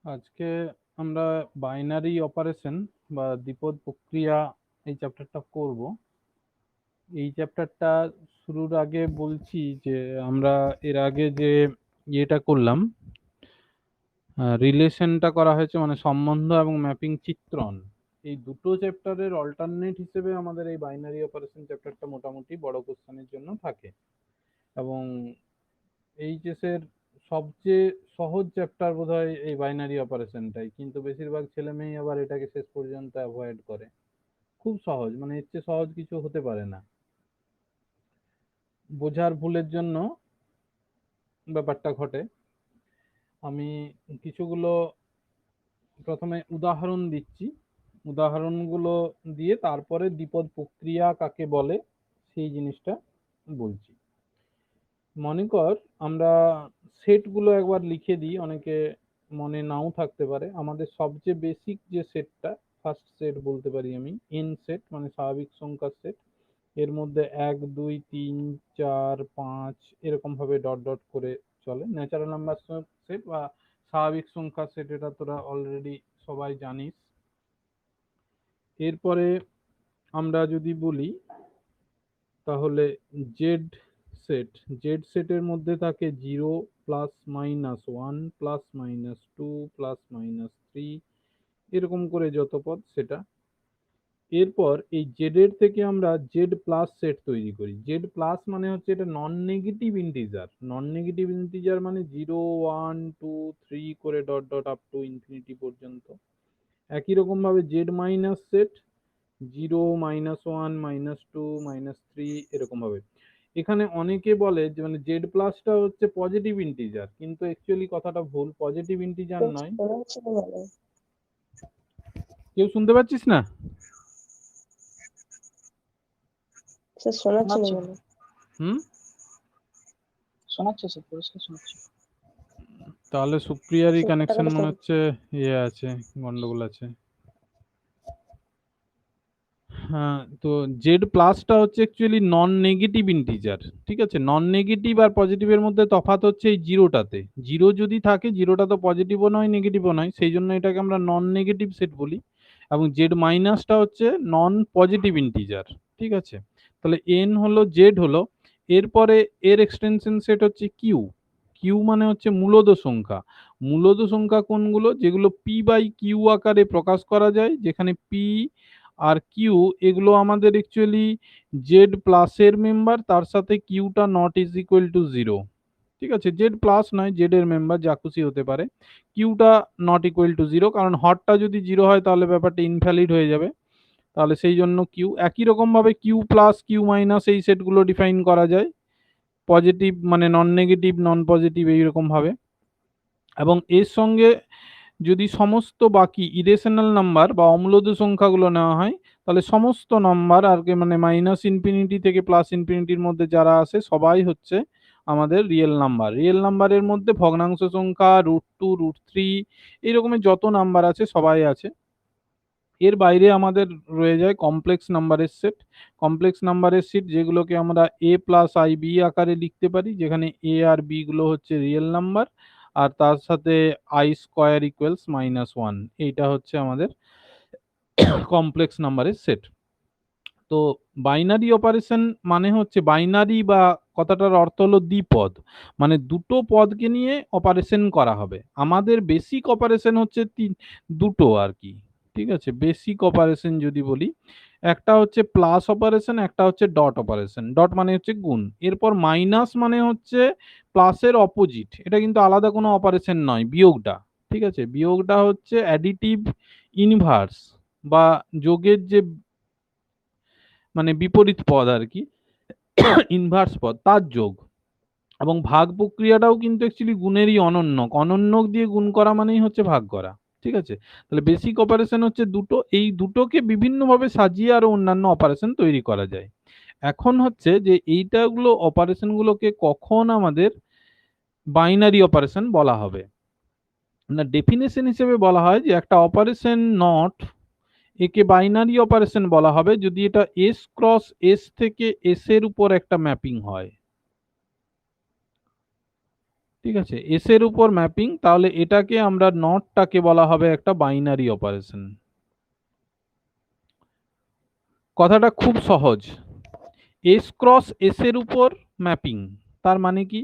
আজকে আমরা binary operation বা দ্বিপদ প্রক্রিয়া এই চ্যাপ্টারটা করব। এই চ্যাপ্টারটা শুরুর আগে বলছি যে আমরা এর আগে যে ইয়েটা করলাম, রিলেশনটা করা হয়েছে, মানে সম্বন্ধ এবং ম্যাপিং চিত্রণ, এই দুটো চ্যাপ্টারের অল্টারনেট হিসেবে আমাদের এই বাইনারি অপারেশন চ্যাপ্টারটা মোটামুটি বড় কোশ্চেনের জন্য থাকে। এবং এইচএস এর সবচেয়ে সহজ চ্যাপ্টার বোধহয় এই বাইনারি অপারেশনটাই, কিন্তু বেশিরভাগ ছেলে মেয়ে আবার এটাকে শেষ পর্যন্ত অ্যাভয়েড করে। খুব সহজ, মানে এর চেয়ে সহজ কিছু হতে পারে না। বোঝার ভুলের জন্য ব্যাপারটা ঘটে। আমি কিছুগুলো প্রথমে উদাহরণ দিচ্ছি, উদাহরণগুলো দিয়ে তারপরে দ্বিপদ প্রক্রিয়া কাকে বলে সেই জিনিসটা বলছি। মনে কর আমরা সেটগুলো একবার লিখে দিই, অনেকে মনে নাও থাকতে পারে। আমাদের সবচেয়ে বেসিক যে সেটটা, ফার্স্ট সেট বলতে পারি আমি, এন সেট, মানে স্বাভাবিক সংখ্যার সেট। এর মধ্যে 1 2 3 4 5 এরকম ভাবে ডট ডট করে চলে। ন্যাচারাল নাম্বার সেট বা স্বাভাবিক সংখ্যার সেট, এটা তোরা অলরেডি সবাই জানিস। এরপরে আমরা যদি বলি তাহলে জেড সেট, জেড সেটের মধ্যে থাকে 0 +−1 +−2 +−3 এরকম করে যত পদ সেটা। এরপর এই জেড এর থেকে আমরা জেড প্লাস সেট তৈরি করি। জেড প্লাস মানে হচ্ছে এটা non negative integer. Non negative integer মানে 0 1 2 3 করে dot dot up to infinity পর্যন্ত। একই রকম ভাবে জেড মাইনাস সেট 0 -1 -2 -3 এরকম ভাবে। এখানে অনেকে বলে যে মানে জেড প্লাসটা হচ্ছে পজিটিভ ইন্টিজার, কিন্তু অ্যাকচুয়ালি কথাটা ভুল। পজিটিভ ইন্টিজার নয়। কেউ শুনতে পাচ্ছিস না? শোনাচ্ছি। হুম, শোনাচ্ছে স্যার, পরিষ্কার শোনাচ্ছে। তাহলে সুপ্রিয়ারই কানেকশন মনে হচ্ছে ইয়ে আছে, গন্ডগোল আছে। হ্যাঁ, তো জেড প্লাসটা হচ্ছে অ্যাকচুয়ালি নন নেগেটিভ ইন্টিজার। ঠিক আছে, নন নেগেটিভ আর পজিটিভের মধ্যে তফাৎ হচ্ছে এই জিরোটাতে। জিরো যদি থাকে, জিরোটা তো পজিটিভও নয় নেগেটিভও নয়, সেই জন্য এটাকে আমরা নন নেগেটিভ সেট বলি। এবং জেড মাইনাসটা হচ্ছে নন পজিটিভ ইন্টিজার। ঠিক আছে, তাহলে এন হলো, জেড হলো। এরপরে এর এক্সটেনশন সেট হচ্ছে কিউ। কিউ মানে হচ্ছে মূলদ সংখ্যা। মূলদ সংখ্যা কোনগুলো? যেগুলো পি বাই কিউ আকারে প্রকাশ করা যায়, যেখানে পি আর কিউ এগুলো আমাদের অ্যাকচুয়ালি জেড প্লাসের মেম্বার, তার সাথে কিউটা not is equal to zero. ঠিক আছে, জেড প্লাস নয়, জেড এর মেম্বার যা খুশি হতে পারে। কিউটা নট ইকুয়াল টু জিরো, কারণ হরটা যদি জিরো হয় তাহলে ব্যাপারটা ইনভ্যালিড হয়ে যাবে। তাহলে সেই জন্য কিউ। একই রকম ভাবে কিউ প্লাস কিউ মাইনাস এই সেটগুলো ডিফাইন করা যায়, পজিটিভ মানে নন নেগেটিভ নন পজিটিভ এইরকম ভাবে। এবং এর সঙ্গে যদি সমস্ত বাকি ইরেশনাল নাম্বার বা অম্লদ সংখ্যাগুলো নেওয়া হয়, তাহলে সমস্ত নাম্বার আর কি, মানে মাইনাস ইনফিনিটি থেকে প্লাস ইনফিনিটির মধ্যে যারা আসে সবাই হচ্ছে আমাদের রিয়েল নাম্বার। রিয়েল নাম্বারের মধ্যে ভগ্নাংশ সংখ্যা, √2 √3 এইরকমের যত নাম্বার আছে সবাই আছে। এর বাইরে আমাদের রয়ে যায় কমপ্লেক্স নাম্বারের সেট। কমপ্লেক্স নাম্বারের সেট যেগুলোকে আমরা এ প্লাস আই বি আকারে লিখতে পারি, যেখানে এ আর বি গুলো হচ্ছে রিয়েল নাম্বার, আর তার সাথে আই স্কোয়ার ইকুয়ালস -1, এইটা হচ্ছে আমাদের কমপ্লেক্স নাম্বারের সেট। তো বাইনারি অপারেশন মানে হচ্ছে বাইনারি, বা কথাটার অর্থ হলো দ্বিপদ, মানে দুটো পদকে নিয়ে অপারেশন করা হবে। আমাদের বেসিক অপারেশন হচ্ছে দুটো আর কি। ঠিক আছে, বেসিক অপারেশন যদি বলি, একটা হচ্ছে প্লাস অপারেশন, একটা হচ্ছে ডট অপারেশন। ডট মানে হচ্ছে গুণ, এরপর মাইনাস মানে হচ্ছে প্লাসের অপোজিট। এটা কিন্তু আলাদা কোনো অপারেশন নয়, বিয়োগটা। ঠিক আছে, বিয়োগটা হচ্ছে অ্যাডিটিভ ইনভার্স বা যোগের যে মানে বিপরীত পদ আর কি, ইনভার্স পদ, তার যোগ। এবং ভাগ প্রক্রিয়াটাও কিন্তু অ্যাকচুয়ালি গুণেরই অনন্যক। অনন্যক দিয়ে গুণ করা মানেই হচ্ছে ভাগ করা। ঠিক আছে, তাহলে বেসিক অপারেশন হচ্ছে দুটো। এই দুটোকে বিভিন্নভাবে সাজিয়ে আরো অন্যান্য অপারেশন তৈরি করা যায়। এখন হচ্ছে যে এইটাগুলো অপারেশনগুলোকে কখন আমাদের বাইনারি অপারেশন বলা হবে না, ডেফিনেশন হিসেবে বলা হয় যে একটা অপারেশন নট, একে বাইনারি অপারেশন বলা হবে যদি এটা এস ক্রস এস থেকে এস এর উপর একটা ম্যাপিং হয়। ঠিক আছে, এস এর উপর ম্যাপিং, তাহলে এটাকে আমরা নটটাকে বলা হবে একটা বাইনারি অপারেশন। কথাটা খুব সহজ, এস ক্রস এস এর উপর ম্যাপিং, তার মানে কি,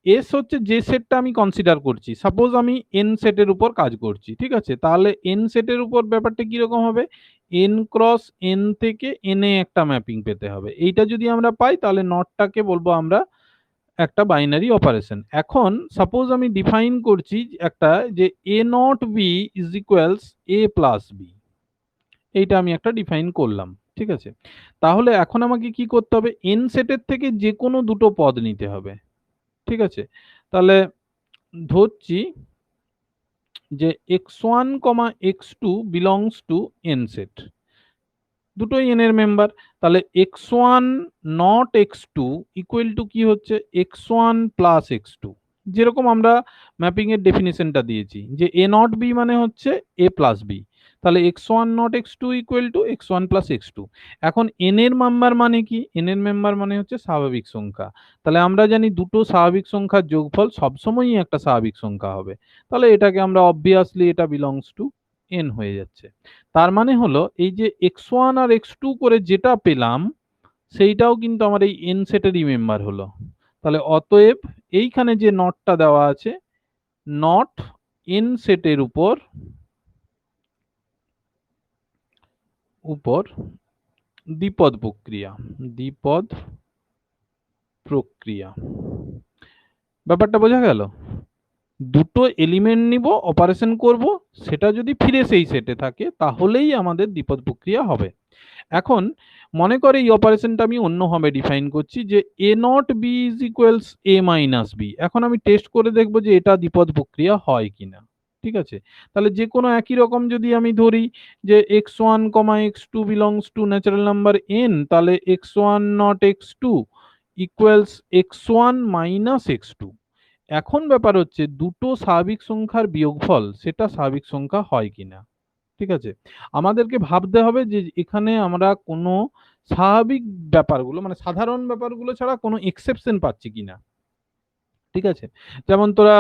এস হচ্ছে যে সেটটা আমি কনসিডার করছি, সাপোজ আমি এন সেটের উপর কাজ করছি, ঠিক আছে, তাহলে এন সেটের উপর ব্যাপারটা কিরকম হবে, এন ক্রস এন থেকে এন এ একটা ম্যাপিং পেতে হবে। এইটা যদি আমরা পাই তাহলে নটটাকে বলবো আমরা একটা বাইনারি অপারেশন। এখন সাপোজ আমি ডিফাইন করছি একটা, যে A not B is equals A plus B, এইটা আমি একটা ডিফাইন করলাম, ঠিক আছে। তাহলে এখন আমাকে কি করতে হবে, এন সেটের থেকে যে কোনো দুটো পদ নিতে হবে, ঠিক আছে। তাহলে ধরছি যে x one comma x two belongs to N set, দুটোই এন এর মেম্বার, তাহলে x one not x two equal to কি হচ্ছে x one plus x two, যেরকম আমরা ম্যাপিং এর ডেফিনিশনটা দিয়েছি যে এ নট বি মানে হচ্ছে এ প্লাস বি, তাহলে x one not x two equal to x one plus x two. এখন এন এর মেম্বার মানে কি, এন এর মেম্বার মানে হচ্ছে স্বাভাবিক সংখ্যা, তাহলে আমরা জানি দুটো স্বাভাবিক সংখ্যার যোগফল সবসময়ই একটা স্বাভাবিক সংখ্যা হবে, তাহলে এটাকে আমরা অবভিয়াসলি এটা বিলংস টু এন হয়ে যাচ্ছে। তার মানে হলো এই যে এক্স ওয়ান আর এক্স টু করে যেটা পেলাম সেইটাও কিন্তু আমার এই এন সেটেরই মেম্বার হলো। তাহলে অতএব এইখানে যে নটটা দেওয়া আছে, নট এন সেটের উপর উপর দ্বিপদ প্রক্রিয়া, দ্বিপদ প্রক্রিয়া, ব্যাপারটা বোঝা গেল। দুটো এলিমেন্ট নিব, অপারেশন করব, সেটা যদি ফিরে সেই সেটে থাকে তাহলেই আমাদের দ্বিপদ প্রক্রিয়া হবে। এখন মনে করে এই অপারেশনটা আমি অন্যভাবে ডিফাইন করছি যে A not B is equals A minus B, এখন আমি টেস্ট করে দেখবো যে এটা দ্বিপদ প্রক্রিয়া হয় কিনা, ঠিক আছে। তাহলে যে কোনো একই রকম যদি আমি ধরি যে x one comma x two belongs to natural number N, তাহলে x one not x two equals X one minus x two. এখন ব্যাপার হচ্ছে দুটো স্বাভাবিক সংখ্যার বিয়োগফল সেটা স্বাভাবিক সংখ্যা হয় কিনা, ঠিক আছে। আমাদেরকে ভাবতে হবে যে এখানে আমরা কোনো স্বাভাবিক ব্যাপারগুলো মানে সাধারণ ব্যাপারগুলো ছাড়া কোনো এক্সেপশন পাচ্ছি কিনা, ঠিক আছে। যেমন তোরা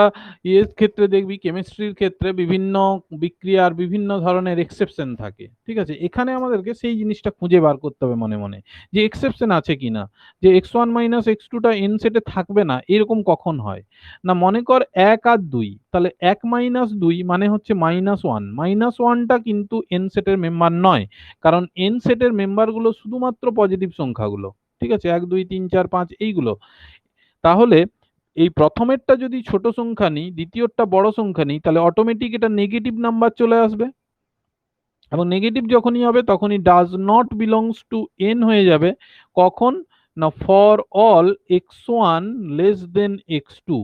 ইয়ের ক্ষেত্রে দেখবি, কেমিস্ট্রির ক্ষেত্রে বিভিন্ন বিক্রিয়ার বিভিন্ন ধরনের এক্সেপশন থাকে, ঠিক আছে। এখানে আমাদেরকে সেই জিনিসটা খুঁজে বার করতে হবে মনে মনে, যে এক্সেপশন আছে কিনা, যে এক্স ওয়ান মাইনাস এক্স টুটা এন সেটে থাকবে না এরকম কখন হয় না, মনে কর এক আর দুই, তাহলে এক মাইনাস দুই মানে হচ্ছে মাইনাস ওয়ান, মাইনাস ওয়ানটা কিন্তু এন সেটের মেম্বার নয়, কারণ এন সেটের মেম্বারগুলো শুধুমাত্র পজিটিভ সংখ্যাগুলো, ঠিক আছে, এক দুই তিন চার পাঁচ এইগুলো। তাহলে এই প্রথমেরটা যদি ছোট সংখ্যা নিই, দ্বিতীয়টা বড় সংখ্যা নিই, তাহলে অটোমেটিক এটা নেগেটিভ নাম্বার চলে আসবে, এবং নেগেটিভ যখনই হবে তখনই does not belongs to N হয়ে যাবে। কখন না, for all x one less than x two,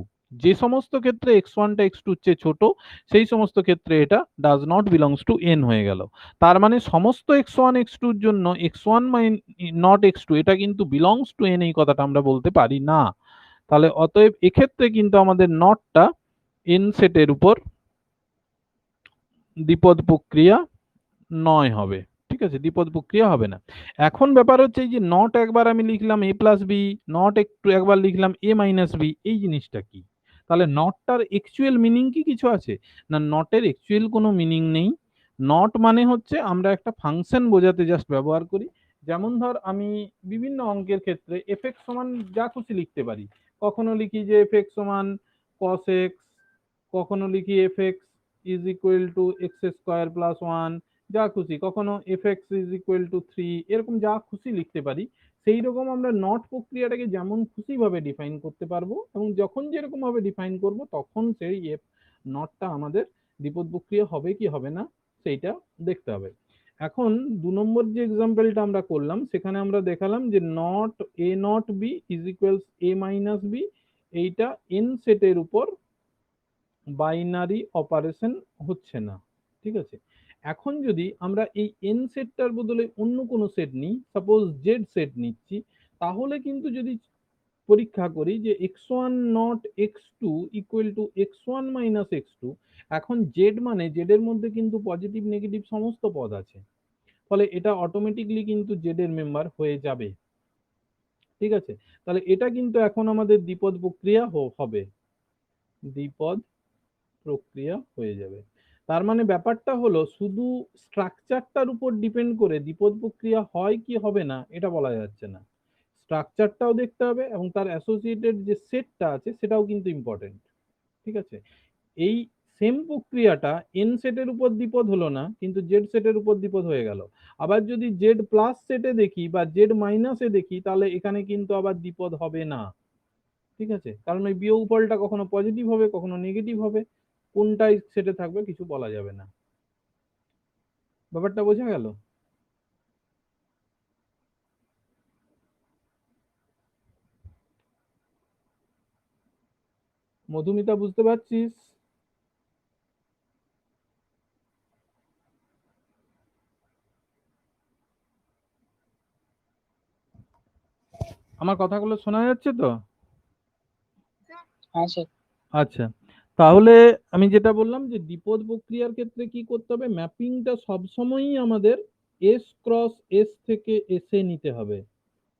যে সমস্ত ক্ষেত্রে এক্স ওয়ানটা এক্স টুর চেয়ে ছোট সেই সমস্ত ক্ষেত্রে এটা does not belongs to N হয়ে গেল। তার মানে সমস্ত এক্স ওয়ান এক্স টুর জন্য x one not x two এটা কিন্তু বিলংস টু এন, এই কথাটা আমরা বলতে পারি না। তাহলে অতএব এক্ষেত্রে কিন্তু আমাদের নটটা এন সেটের উপর দ্বিপদ প্রক্রিয়া নয় হবে, ঠিক আছে, দ্বিপদ প্রক্রিয়া হবে না। এখন ব্যাপার হচ্ছে এই যে নট একবার আমি লিখলাম এ প্লাস বি, নট একটু একবার লিখলাম এ মাইনাস বি, এই জিনিসটা কি, তাহলে নটটার অ্যাকচুয়াল মিনিং কি কিছু আছে না, নটের অ্যাকচুয়াল কোনো মিনিং নেই। নট মানে হচ্ছে আমরা একটা ফাংশন বোঝাতে জাস্ট ব্যবহার করি। যেমন ধর আমি বিভিন্ন অঙ্কের ক্ষেত্রে এফ এক্স সমান যা খুশি লিখতে পারি, কখনো লিখি যে এফ এক্স সমান কস এক্স, কখনো লিখি F x is equal to x square plus one, যা খুশি, কখনো F x is equal two three, এরকম যা খুশি লিখতে পারি। সেই রকম আমরা নট প্রক্রিয়াটাকে যেমন খুশি ভাবে ডিফাইন করতে পারবো, এবং যখন যেরকম ভাবে ডিফাইন করব তখন সেই এফ নটটা আমাদের দ্বিপদ প্রক্রিয়া হবে কি হবে না সেইটা দেখতে হবে। এখন দু নম্বর যে এক্সাম্পলটা আমরা করলাম সেখানে আমরা দেখালাম যে not a not B is equals A minus b, এইটা এন সেটের উপর বাইনারি অপারেশন হচ্ছে না, ঠিক আছে। এখন যদি আমরা এই এন সেটটার বদলে অন্য কোনো সেট নিই, সাপোজ জেড সেট নিচ্ছি, তাহলে কিন্তু যদি পরীক্ষা করি যে x one not x two equal to x one minus x two, এখন জেড মানে জেড এর মধ্যে কিন্তু পজিটিভ নেগেটিভ সমস্ত পদ আছে, ফলে এটা অটোমেটিকলি কিন্তু জেড এর মেম্বার হয়ে যাবে, ঠিক আছে। তাহলে এটা কিন্তু এখন আমাদের দ্বিপদ প্রক্রিয়া হবে। দ্বিপদ প্রক্রিয়া হয়ে যাবে। তার মানে ব্যাপারটা হলো শুধু স্ট্রাকচারটার উপর ডিপেন্ড করে দ্বিপদ প্রক্রিয়া হয় কি হবে না এটা বলা যাচ্ছে না, স্ট্রাকচারটাও দেখতে হবে এবং তার অ্যাসোসিয়েটেড যে সেটটা আছে সেটাও কিন্তু ইম্পর্টেন্ট। ঠিক আছে, এই সেম প্রক্রিয়াটা এন সেটের উপর দ্বিপদ হলো না কিন্তু জেড সেটের উপর দ্বিপদ হয়ে গেল। আবার যদি জেড প্লাস সেটে দেখি বা জেড মাইনাসে দেখি তাহলে এখানে কিন্তু আবার দ্বিপদ হবে না। ঠিক আছে, কারণ ওই বিয়োগ ফলটা কখনো পজিটিভ হবে কখনো নেগেটিভ হবে, কোনটাই সেটে থাকবে কিছু বলা যাবে না। ব্যাপারটা বোঝা গেল? মধুমিতা বুঝতে পারছিস? আমার কথাগুলো শোনা যাচ্ছে তো? হ্যাঁ স্যার। আচ্ছা, তাহলে আমি যেটা বললাম যে দ্বিপদ প্রক্রিয়ার ক্ষেত্রে কি করতে হবে, ম্যাপিংটা সবসময়ই আমাদের এস ক্রস এস থেকে এসে নিতে হবে।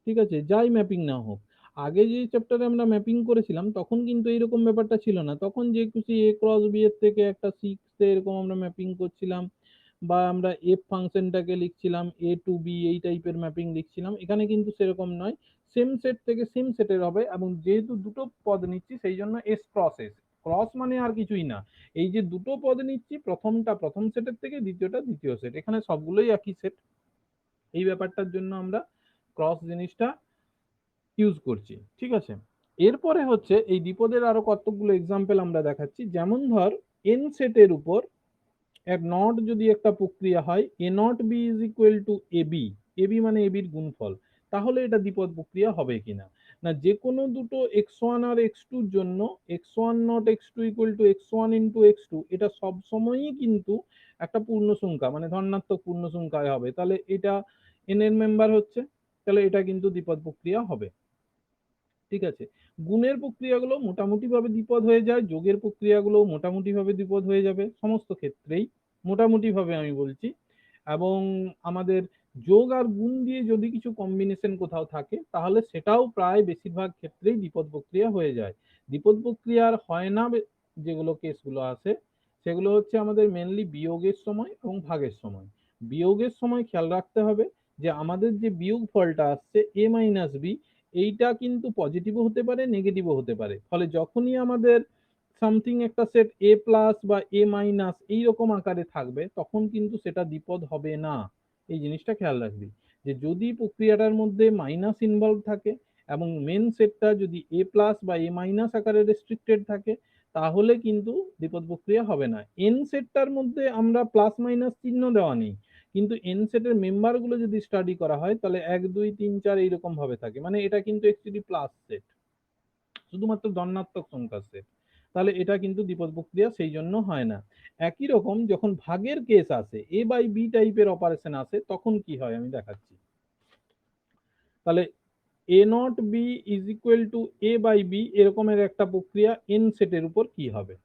ঠিক আছে, যাই ম্যাপিং না হোক। আগে যে চ্যাপ্টারে আমরা ম্যাপিং করেছিলাম তখন কিন্তু এইরকম ব্যাপারটা ছিল না, তখন যে খুশি এ ক্রস বি এর থেকে একটা সিক্স এরকম আমরা ম্যাপিং করছিলাম, বা আমরা এফ ফাংশনটাকে লিখছিলাম এ টু বি এই টাইপের ম্যাপিং লিখছিলাম। এখানে কিন্তু সেরকম নয়, সেম সেট থেকে সেম সেটের হবে এবং যেহেতু দুটো পদ নিচ্ছি সেই জন্য এস ক্রস এস, ক্রস মানে আর কিছুই না, এই যে দুটো পদ নিচ্ছি প্রথমটা প্রথম সেটের থেকে দ্বিতীয়টা দ্বিতীয় সেট, এখানে সবগুলোই একই সেট, এই ব্যাপারটার জন্য আমরা ক্রস জিনিসটা ইউজ করছি। ঠিক আছে, এরপরে হচ্ছে এই দ্বিপদের আরো কতগুলো এক্সাম্পল আমরা দেখাচ্ছি। যেমন ধর এন সেটের উপর এক নট যদি একটা প্রক্রিয়া হয় A not B is equal to A B, A B মানে এ বির গুণফল, তাহলে এটা দ্বিপদ প্রক্রিয়া হবে কিনা না, যে কোনো দুটো এক্স ওয়ান আর এক্স টুর জন্য x one not x two equal to x one into x two, এটা সব সময়ই কিন্তু একটা পূর্ণ সংখ্যা মানে ধনাত্মক পূর্ণ সংখ্যায় হবে, তাহলে এটা এন এর মেম্বার হচ্ছে, তাহলে এটা কিন্তু দ্বিপদ প্রক্রিয়া হবে। ঠিক আছে, গুণের প্রক্রিয়াগুলো মোটামুটি ভাবে দ্বিপদ হয়ে যায়, যোগের প্রক্রিয়াগুলো মোটামুটি ভাবে দ্বিপদ হয়ে যাবে, সমস্ত ক্ষেত্রেই মোটামুটি ভাবে আমি বলছি। এবং আমাদের যোগ আর গুণ দিয়ে যদি কিছু কম্বিনেশন কোথাও থাকে তাহলে সেটাও প্রায় বেশিরভাগ ক্ষেত্রেই দ্বিপদ প্রক্রিয়া হয়ে যায়। দ্বিপদ প্রক্রিয়ার হয় না যেগুলো কেসগুলো আছে সেগুলো হচ্ছে আমাদের মেনলি বিয়োগের সময় এবং ভাগের সময়। বিয়োগের সময় খেয়াল রাখতে হবে যে আমাদের যে বিয়োগ ফলটা আসছে এ মাইনাস বি, এইটা কিন্তু পজিটিভও হতে পারে নেগেটিভও হতে পারে, ফলে যখনই আমাদের সামথিং একটা সেট এ প্লাস বা এ মাইনাস এইরকম আকারে থাকবে তখন কিন্তু সেটা দ্বিপদ হবে না। এই জিনিসটা খেয়াল রাখবি যে যদি প্রক্রিয়াটার মধ্যে মাইনাস ইনভলভ থাকে এবং মেন সেটটা যদি এ প্লাস বা এ মাইনাস আকারে রেস্ট্রিক্টেড থাকে তাহলে কিন্তু দ্বিপদ প্রক্রিয়া হবে না। এন সেটটার মধ্যে আমরা প্লাস মাইনাস চিহ্ন দেওয়া নেই, কিন্তু এন সেটের মেম্বার গুলো যদি স্টাডি করা হয় তাহলে 1 2 3 4 এইরকম ভাবে থাকে, মানে এটা কিন্তু অ্যাকচুয়ালি প্লাস সেট, শুধুমাত্র ধনাত্মক সংখ্যার সেট, তাহলে এটা কিন্তু দ্বিপদ প্রক্রিয়া সেই জন্য হয় না। একই রকম যখন ভাগের কেস আসে এ বাই বি টাইপের অপারেশন আসে তখন কি হয় আমি দেখাচ্ছি। তাহলে A not B is equal to A by B এরকমের একটা প্রক্রিয়া এন সেটের উপর কি হবে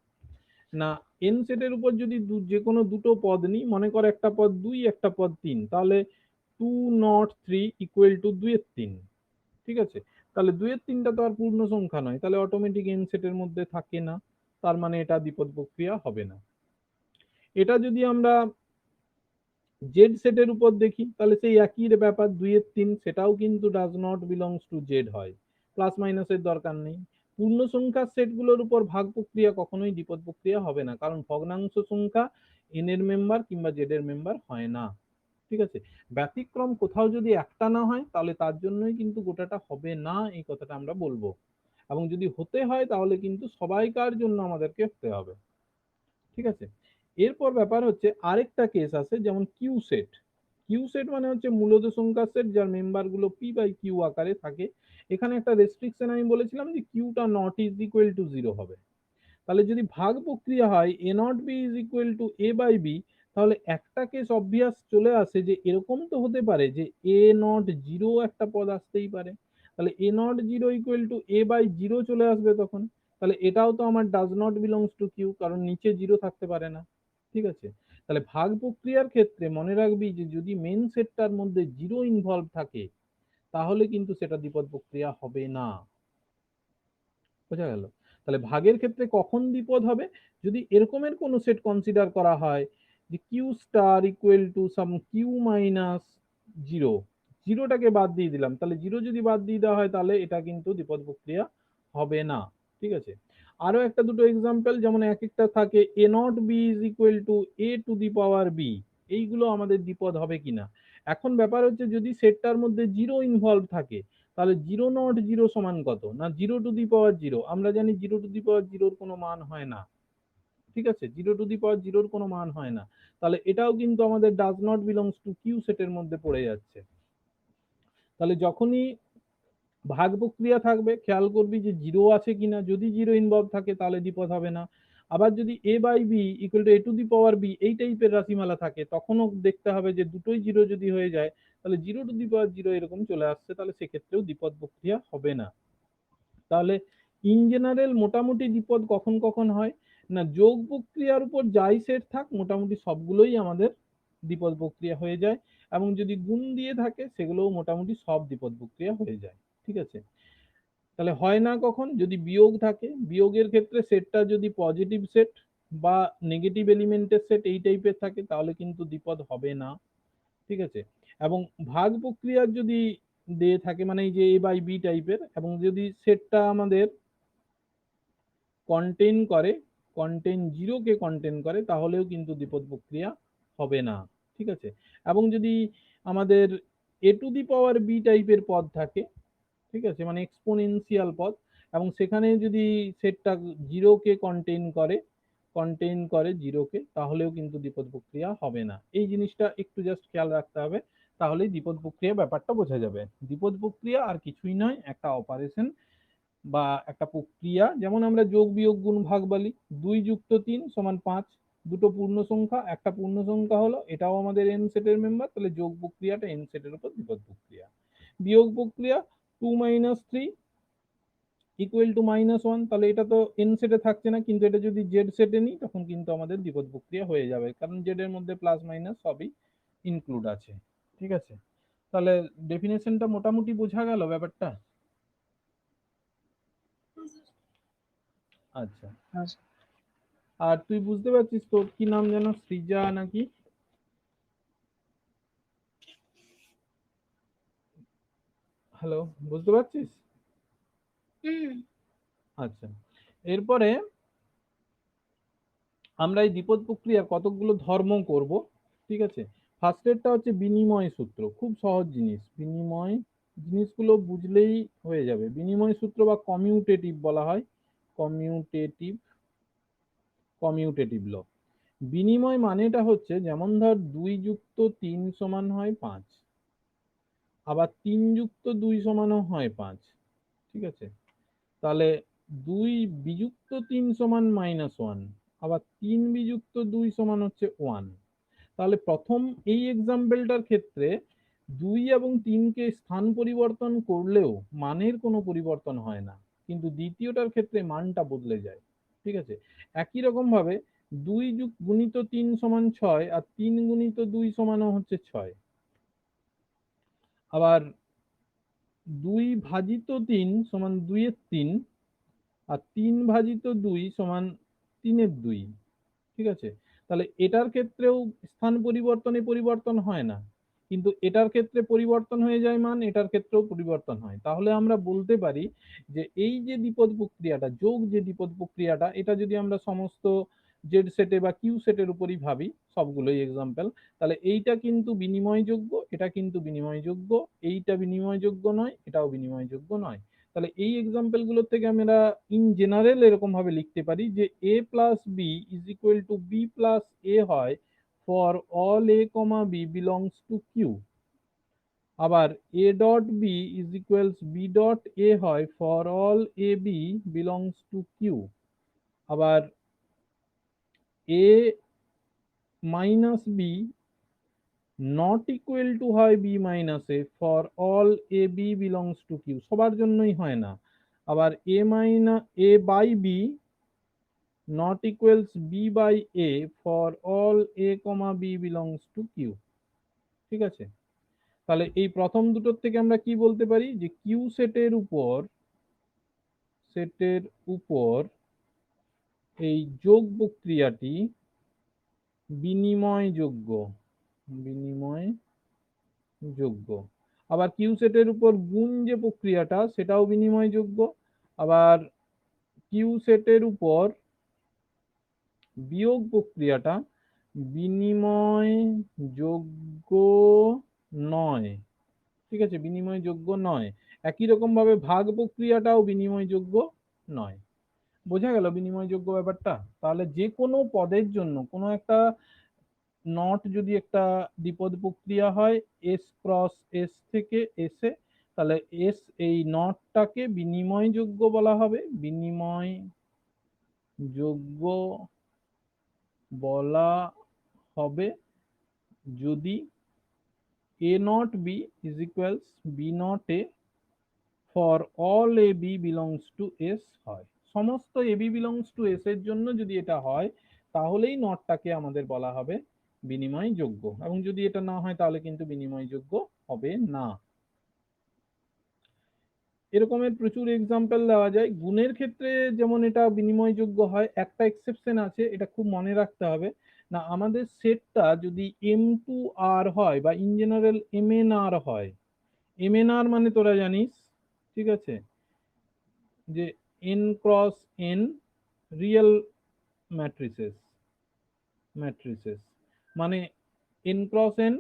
না, এন সেটের উপর যদি যে কোনো দুটো পদ নিই, মনে কর একটা পদ 2 একটা পদ 3, তাহলে 2 নট 3 ইকুয়াল টু 2 এর 3। ঠিক আছে, তাহলে 2 এর 3টা তো আর পূর্ণ সংখ্যা নয়, তাহলে অটোমেটিক এন সেটের মধ্যে থাকে না, তার মানে এটা দ্বিপদ প্রক্রিয়া হবে না। এটা যদি আমরা জেড সেটের উপর দেখি তাহলে সেই একই ব্যাপার, 2 এর 3 সেটাও কিন্তু does not belongs to Z হয়, প্লাস মাইনাসের দরকার নেই। পূর্ণ সংখ্যার সেটগুলোর উপর ভাগ প্রক্রিয়া কখনোই দ্বিপদ প্রক্রিয়া হবে না, কারণ ভগ্নাংশ সংখ্যা এন এর মেম্বার কিংবা জেড এর মেম্বার হয় না। ঠিক আছে, ব্যতিক্রম কোথাও যদি একটা না হয় তাহলে তার জন্যই কিন্তু গোটাটা হবে না, এই কথাটা আমরা বলবো, এবং যদি হতে হয় তাহলে কিন্তু সবাইকার জন্য আমাদেরকে হতে হবে। ঠিক আছে, এরপর ব্যাপার হচ্ছে আরেকটা কেস আছে যেমন কিউ সেট। কিউ সেট মানে হচ্ছে মূলত সংখ্যার সেট যার মেম্বার গুলো পি বাই কিউ আকারে থাকে। এখানে একটা রেস্ট্রিকশন আমি বলেছিলাম যে কিউটা not is equal to zero হবে। তাহলে যদি ভাগ প্রক্রিয়া হয় A not B is equal to A by B, তাহলে একটা কেস অবভিয়াস চলে আসে যে এরকম তো হতে পারে যে এ নট জিরো একটা পদ আসতেই পারে, তাহলে A not zero equal to A by zero চলে আসবে তখন, তাহলে এটাও তো আমার does not belongs to Q কারণ নিচে জিরো থাকতে পারে না। ঠিক আছে, তাহলে ভাগ প্রক্রিয়ার ক্ষেত্রে মনে রাখবি যে যদি মেন সেটটার মধ্যে জিরো ইনভলভ থাকে তাহলে কিন্তু সেটা দ্বিপদ প্রক্রিয়া হবে না। বোঝা গেল? তাহলে ভাগের ক্ষেত্রে কখন দ্বিপদ হবে, যদি এরকমের কোনো সেট কনসিডার করা হয় যে Q star equal to some Q minus zero, জিরোটাকে বাদ দিয়ে দিলাম, তাহলে জিরো যদি বাদ দিয়ে দেওয়া হয় তাহলে এটা কিন্তু দ্বিপদ প্রক্রিয়া হবে না। ঠিক আছে, আরো একটা দুটো এক্সাম্পল, যেমন এক একটা থাকে A not B is equal to A to the power B, এইগুলো আমাদের দ্বিপদ হবে কিনা। এখন ব্যাপার হচ্ছে যদি সেটটার মধ্যে জিরো ইনভলভ থাকে, তাহলে জিরো নট জিরো সমান কত না zero two the power zero, আমরা জানি জিরো টু দি পাওয়ার জিরোর কোনো মান হয় না। ঠিক আছে, জিরো টু দি পাওয়ার জিরোর কোনো মান হয় না, তাহলে এটাও কিন্তু আমাদের does not belongs to Q সেটের মধ্যে পড়ে যাচ্ছে। তাহলে যখনই ভাগ প্রক্রিয়া থাকবে খেয়াল করবি যে জিরো আছে কিনা, যদি জিরো ইনভলভ থাকে তাহলে দ্বিপদ হবে না। আবার যদি A by B equal to A to the power B এই টাইপের রাশিমালা থাকে, তখনও দেখতে হবে যে দুটোই জিরো যদি হয়ে যায়, তাহলে zero two the power zero এরকম চলে আসছে, তাহলে সেক্ষেত্রেও দ্বিপদ প্রক্রিয়া হবে না। তাহলে ইন জেনারেল মোটামুটি দ্বিপদ কখন কখন হয় না, যোগ প্রক্রিয়ার উপর যাই সেট থাক মোটামুটি সবগুলোই আমাদের দ্বিপদ প্রক্রিয়া হয়ে যায়, এবং যদি গুণ দিয়ে থাকে সেগুলোও মোটামুটি সব দ্বিপদ প্রক্রিয়া হয়ে যায়। ঠিক আছে, তাহলে হয় না কখন, যদি বিয়োগ থাকে, বিয়োগের ক্ষেত্রে সেটটা যদি পজিটিভ সেট বা নেগেটিভ এলিমেন্টের সেট এই টাইপের থাকে তাহলে কিন্তু দ্বিপদ হবে না। ঠিক আছে, এবং ভাগ প্রক্রিয়ার যদি দিয়ে থাকে মানে এই যে এ বাই বি টাইপের, এবং যদি সেটটা আমাদের কন্টেইন করে, কন্টেইন জিরোকে কন্টেইন করে, তাহলেও কিন্তু দ্বিপদ প্রক্রিয়া হবে না। ঠিক আছে, এবং যদি আমাদের এ টু দি পাওয়ার বি টাইপের পদ থাকে, ঠিক আছে, মানে এক্সপোনেনশিয়াল পদ, এবং সেখানে যদি সেটটা জিরোকে কন্টেইন করে জিরোকে, তাহলেও কিন্তু দ্বিপদ প্রক্রিয়া হবে না। এই জিনিসটা একটু জাস্ট খেয়াল রাখতে হবে, তাহলেই দ্বিপদ প্রক্রিয়া ব্যাপারটা বোঝা যাবে। দ্বিপদ প্রক্রিয়া আর কিছুই নয়, একটা অপারেশন বা একটা প্রক্রিয়া, যেমন আমরা যোগ বিয়োগ গুণ ভাগ বলি, 2+3 = 5, দুটো পূর্ণ সংখ্যা, একটা পূর্ণ সংখ্যা হলো, এটাও আমাদের এন সেটের মেম্বার, তাহলে যোগ প্রক্রিয়াটা এন সেটের উপর দ্বিপদ প্রক্রিয়া। বিয়োগ প্রক্রিয়া 2 - 3 ইকুয়াল টু -1, তাহলে এটা তো এন সেটে থাকছে না, কিন্তু এটা যদি জেড সেটে নিই তখন কিন্তু আমাদের দ্বিপদ প্রক্রিয়া হয়ে যাবে, কারণ জেড এর মধ্যে প্লাস মাইনাস সবই ইনক্লুড আছে। ঠিক আছে, তাহলে ডেফিনেশনটা মোটামুটি বোঝা গেল ব্যাপারটা। আচ্ছা, আর তুই বুঝতে পারছিস, তোর কি নাম যেন, সৃজা নাকি? হ্যালো, বুঝতে পারছিস? আচ্ছা, এরপরে আমরা এই দ্বিপদ প্রক্রিয়ার কতকগুলো ধর্ম করব। ঠিক আছে, ফার্স্টেরটা হচ্ছে বিনিময় সূত্র, খুব সহজ জিনিস, বিনিময় জিনিসগুলো বুঝলেই হয়ে যাবে। বিনিময় সূত্র বা কমিউটেটিভ বলা হয়, কমিউটেটিভ কমিউটেটিভ ল। বিনিময় মানেটা হচ্ছে, যেমন ধর 2+3 সমান হয় 5, আবার 3+2 সমানও হয় 5। ঠিক আছে, তাহলে 2 - 3 সমান -1, আবার 3 - 2 সমান হচ্ছে 1। তাহলে প্রথম এই এক্সাম্পলটার ক্ষেত্রে 2 এবং 3কে স্থান পরিবর্তন করলেও মানের কোনো পরিবর্তন হয় না, কিন্তু দ্বিতীয়টার ক্ষেত্রে মানটা বদলে যায়। ঠিক আছে, একই রকম ভাবে 2 × 3 সমান 6, আর 3 × 2 সমানও হচ্ছে 6। আবার 2 ভাজিত 3 সমান 2-এর 3, আর 3 ভাজিত 2 সমান 3-এর 2। ঠিক আছে, তাহলে এটার ক্ষেত্রেও স্থান পরিবর্তনে পরিবর্তন হয় না, কিন্তু এটার ক্ষেত্রে পরিবর্তন হয়ে যায় মান, এটার ক্ষেত্রেও পরিবর্তন হয়। তাহলে আমরা বলতে পারি যে এই যে দ্বিপদ প্রক্রিয়াটা, যোগ যে দ্বিপদ প্রক্রিয়াটা, এটা যদি আমরা সমস্ত জেড সেটে বা কিউ সেটের উপরই ভাবি, সবগুলোই এক্সাম্পল, তাহলে এইটা কিন্তু বিনিময়যোগ্য, এটা কিন্তু বিনিময়যোগ্য, এইটা বিনিময়যোগ্য নয়, এটাও বিনিময়যোগ্য নয়। তাহলে এই এক্সাম্পল গুলোর থেকে আমরা ইন জেনারেল এরকম ভাবে লিখতে পারি যে a plus B is equal to B plus A হয় for all a comma B belongs to Q. আবার a dot B is equals B dot A হয় for all A B belongs to Q. আবার a minus B not equal to হয় B minus A for all A B belongs to Q, সবার জন্যই হয় না। আবার A by B not equals b by a for all a comma b belongs to q। ঠিক আছে, তাহলে এই প্রথম দুটোর থেকে আমরা কি বলতে পারি যে কিউ সেটের উপর এই যোগ প্রক্রিয়াটি বিনিময়যোগ্য, বিনিময়যোগ্য। আবার কিউ সেটের উপর গুণ যে প্রক্রিয়াটা সেটাও বিনিময়যোগ্য। আবার কিউ সেটের উপর বিয়োগ প্রক্রিয়াটা বিনিময়যোগ্য নয়। ঠিক আছে, বিনিময়যোগ্য নয়। একই রকম ভাবে ভাগ প্রক্রিয়াটাও বিনিময়যোগ্য নয়। বোঝা গেল বিনিময়যোগ্য ব্যাপারটা? তাহলে যে কোনো পদের জন্য কোনো একটা নট যদি একটা দ্বিপদ প্রক্রিয়া হয় এস ক্রস এস থেকে এসে, তাহলে এস এই নটটাকে বিনিময়যোগ্য বলা হবে, বিনিময়যোগ্য বলা হবে যদি a not b is equals b not a for all a b belongs to s হয়। সমস্ত a b belongs to s এর জন্য যদি এটা হয় তাহলেই নটটাকে আমাদের বলা হবে বিনিময়যোগ্য, এবং যদি এটা না হয় তাহলে কিন্তু বিনিময়যোগ্য হবে না। এরকমের প্রচুর এক্সাম্পল দেওয়া যায়। গুণের ক্ষেত্রে যেমন এটা বিনিময়যোগ্য হয়, একটা এক্সেপশন আছে, এটা খুব মনে রাখতে হবে। না, আমাদের সেটটা যদি এম টু আর হয় বা ইন জেনারেল এম এন আর হয়, এম এন আর মানে তোরা জানিস, ঠিক আছে, যে N cross N real matrices, matrices মানে এন ক্রস এন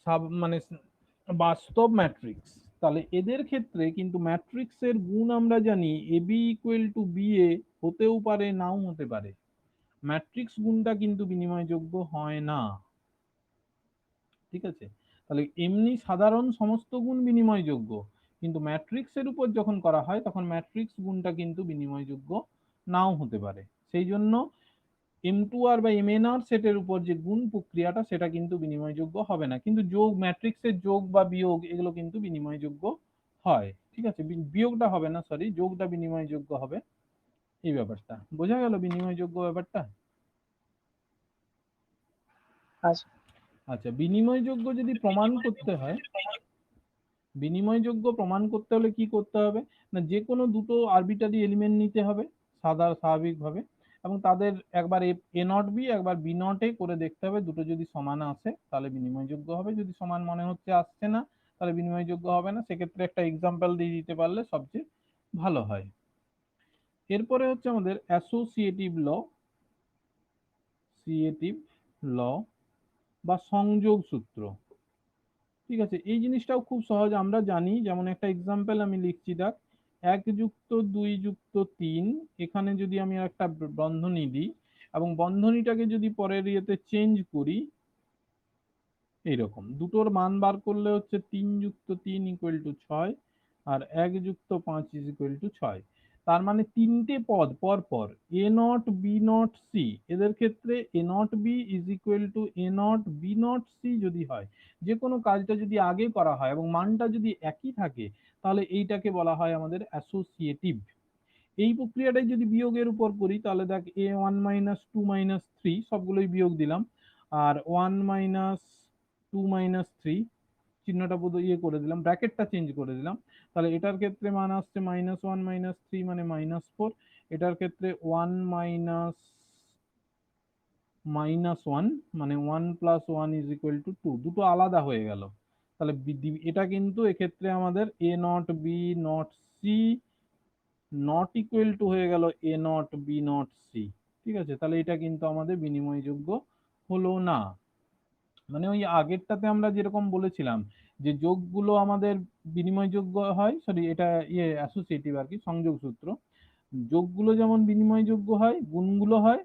সাব মানে বাস্তব ম্যাট্রিক্স। তাহলে এদের ক্ষেত্রে কিন্তু ম্যাট্রিক্সের গুণ আমরা জানি A B equal to B A হতেও পারে নাও হতে পারে। ম্যাট্রিক্স গুণটা কিন্তু বিনিময়যোগ্য হয় না। ঠিক আছে, তাহলে এমনি সাধারণ সমস্ত গুণ বিনিময়যোগ্য, কিন্তু ম্যাট্রিক্সের উপর যখন করা হয় তখন ম্যাট্রিক্স গুণটা কিন্তু বিনিময়যোগ্য নাও হতে পারে। সেই জন্য এম টু আর বা এম এন আর সেটের উপর যে গুণ প্রক্রিয়াটা সেটা কিন্তু বিনিময়যোগ্য হবে না, কিন্তু যোগ ম্যাট্রিক্সের যোগ বা বিয়োগ এগুলো কিন্তু বিনিময়যোগ্য হয়। ঠিক আছে, বিয়োগটা হবে না, সরি, যোগটা বিনিময়যোগ্য হবে। এই ব্যাপারটা বোঝা গেল বিনিময়যোগ্য ব্যাপারটা? আচ্ছা, আচ্ছা, বিনিময়যোগ্য যদি প্রমাণ করতে হয়, বিনিময়যোগ্য প্রমাণ করতে হলে কি করতে হবে? না, যে কোনো দুটো আরবিটারি এলিমেন্ট নিতে হবে স্বাভাবিকভাবে, এবং তাদের একবার এ নট বি একবার বি নট এ করে দেখতে হবে, দুটো যদি সমান আসে তাহলে বিনিময়যোগ্য হবে, যদি সমান মনে হচ্ছে আসছে না তাহলে বিনিময়যোগ্য হবে না। সেক্ষেত্রে একটা এক্সাম্পল দিয়ে দিতে পারলে সবচেয়ে ভালো হয়। এরপরে হচ্ছে আমাদের অ্যাসোসিয়েটিভ ল, সিয়েটিভ ল বা সংযোগ সূত্র। ঠিক আছে, এই জিনিসটাও খুব সহজ, আমরা জানি। যেমন একটা এক্সাম্পল আমি লিখছি, দেখ, 1+2+3, এখানে যদি আমি একটা বন্ধনী দিই এবং বন্ধনীটাকে যদি পরের ইয়েতে চেঞ্জ করি, এইরকম দুটোর মান বার করলে হচ্ছে 3+3=6 আর 1+5=6। তার মানে তিনটে পদ পর পর A not B not C, এদের ক্ষেত্রে A not B is equal to A not B not C যদি হয়, যে কোনো কাজটা যদি আগে করা হয় এবং মানটা যদি একই থাকে তাহলে এইটাকে বলা হয় আমাদের অ্যাসোসিয়েটিভ। এই প্রক্রিয়াটাই যদি বিয়োগের উপর করি তাহলে দেখ a1 - 2 - 3 সবগুলোই বিয়োগ দিলাম, আর 1 - 2 - 3 চিহ্নটা বোধ ইয়ে করে দিলাম, ব্র্যাকেটটা চেঞ্জ করে দিলাম, তাহলে এটার ক্ষেত্রে মান আসছে -1 - 3 মানে -4। এটার ক্ষেত্রে 1 - -1 মানে 1+1=2, দুটো আলাদা হয়ে গেল। তাহলে এটা কিন্তু এক্ষেত্রে আমাদের A not B not C not equal to হয়ে গেল A not B not C. ঠিক আছে, তাহলে এটা কিন্তু আমাদের বিনিময়যোগ্য হলো না। মানে ওই আগেরটাতে আমরা যেরকম বলেছিলাম যে যোগগুলো আমাদের বিনিময়যোগ্য হয়, সরি এটা ইয়ে অ্যাসোসিয়েটিভ আর কি, সংযোগ সূত্র, যোগগুলো যেমন বিনিময়যোগ্য হয়, গুণগুলো হয়,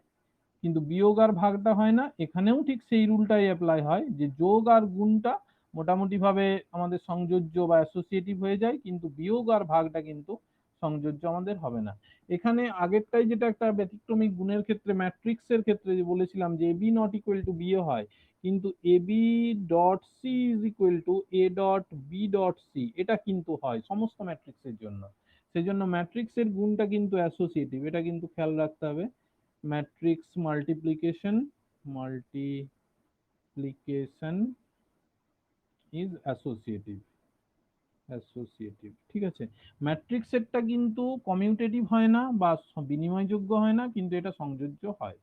কিন্তু বিয়োগ আর ভাগটা হয় না। এখানেও ঠিক সেই রুলটাই অ্যাপ্লাই হয় যে যোগ আর গুণটা মোটামুটি ভাবে আমাদের সংযোজ্য বা অ্যাসোসিয়েটিভ হয়ে যায়, কিন্তু বিয়োগ আর ভাগটা কিন্তু সংযোজ্য আমাদের হবে না। এখানে আগেরটাই যেটা একটা ব্যতিক্রমী গুণের ক্ষেত্রে ম্যাট্রিক্সের ক্ষেত্রে যে বলেছিলাম যে A B not equal to B হয়, কিন্তু A B dot C is equal to A dot B dot C, এটা কিন্তু হয় সমস্ত ম্যাট্রিক্সের জন্য। সেই জন্য ম্যাট্রিক্সের গুণটা কিন্তু অ্যাসোসিয়েটিভ, এটা কিন্তু খেয়াল রাখতে হবে। matrix multiplication is associative। Associative, ঠিক আছে। ম্যাট্রিক্স সেটটা কিন্তু কমিউটেটিভ হয় না বা বিনিময়যোগ্য হয় না, কিন্তু এটা সংযোজ্য হয়,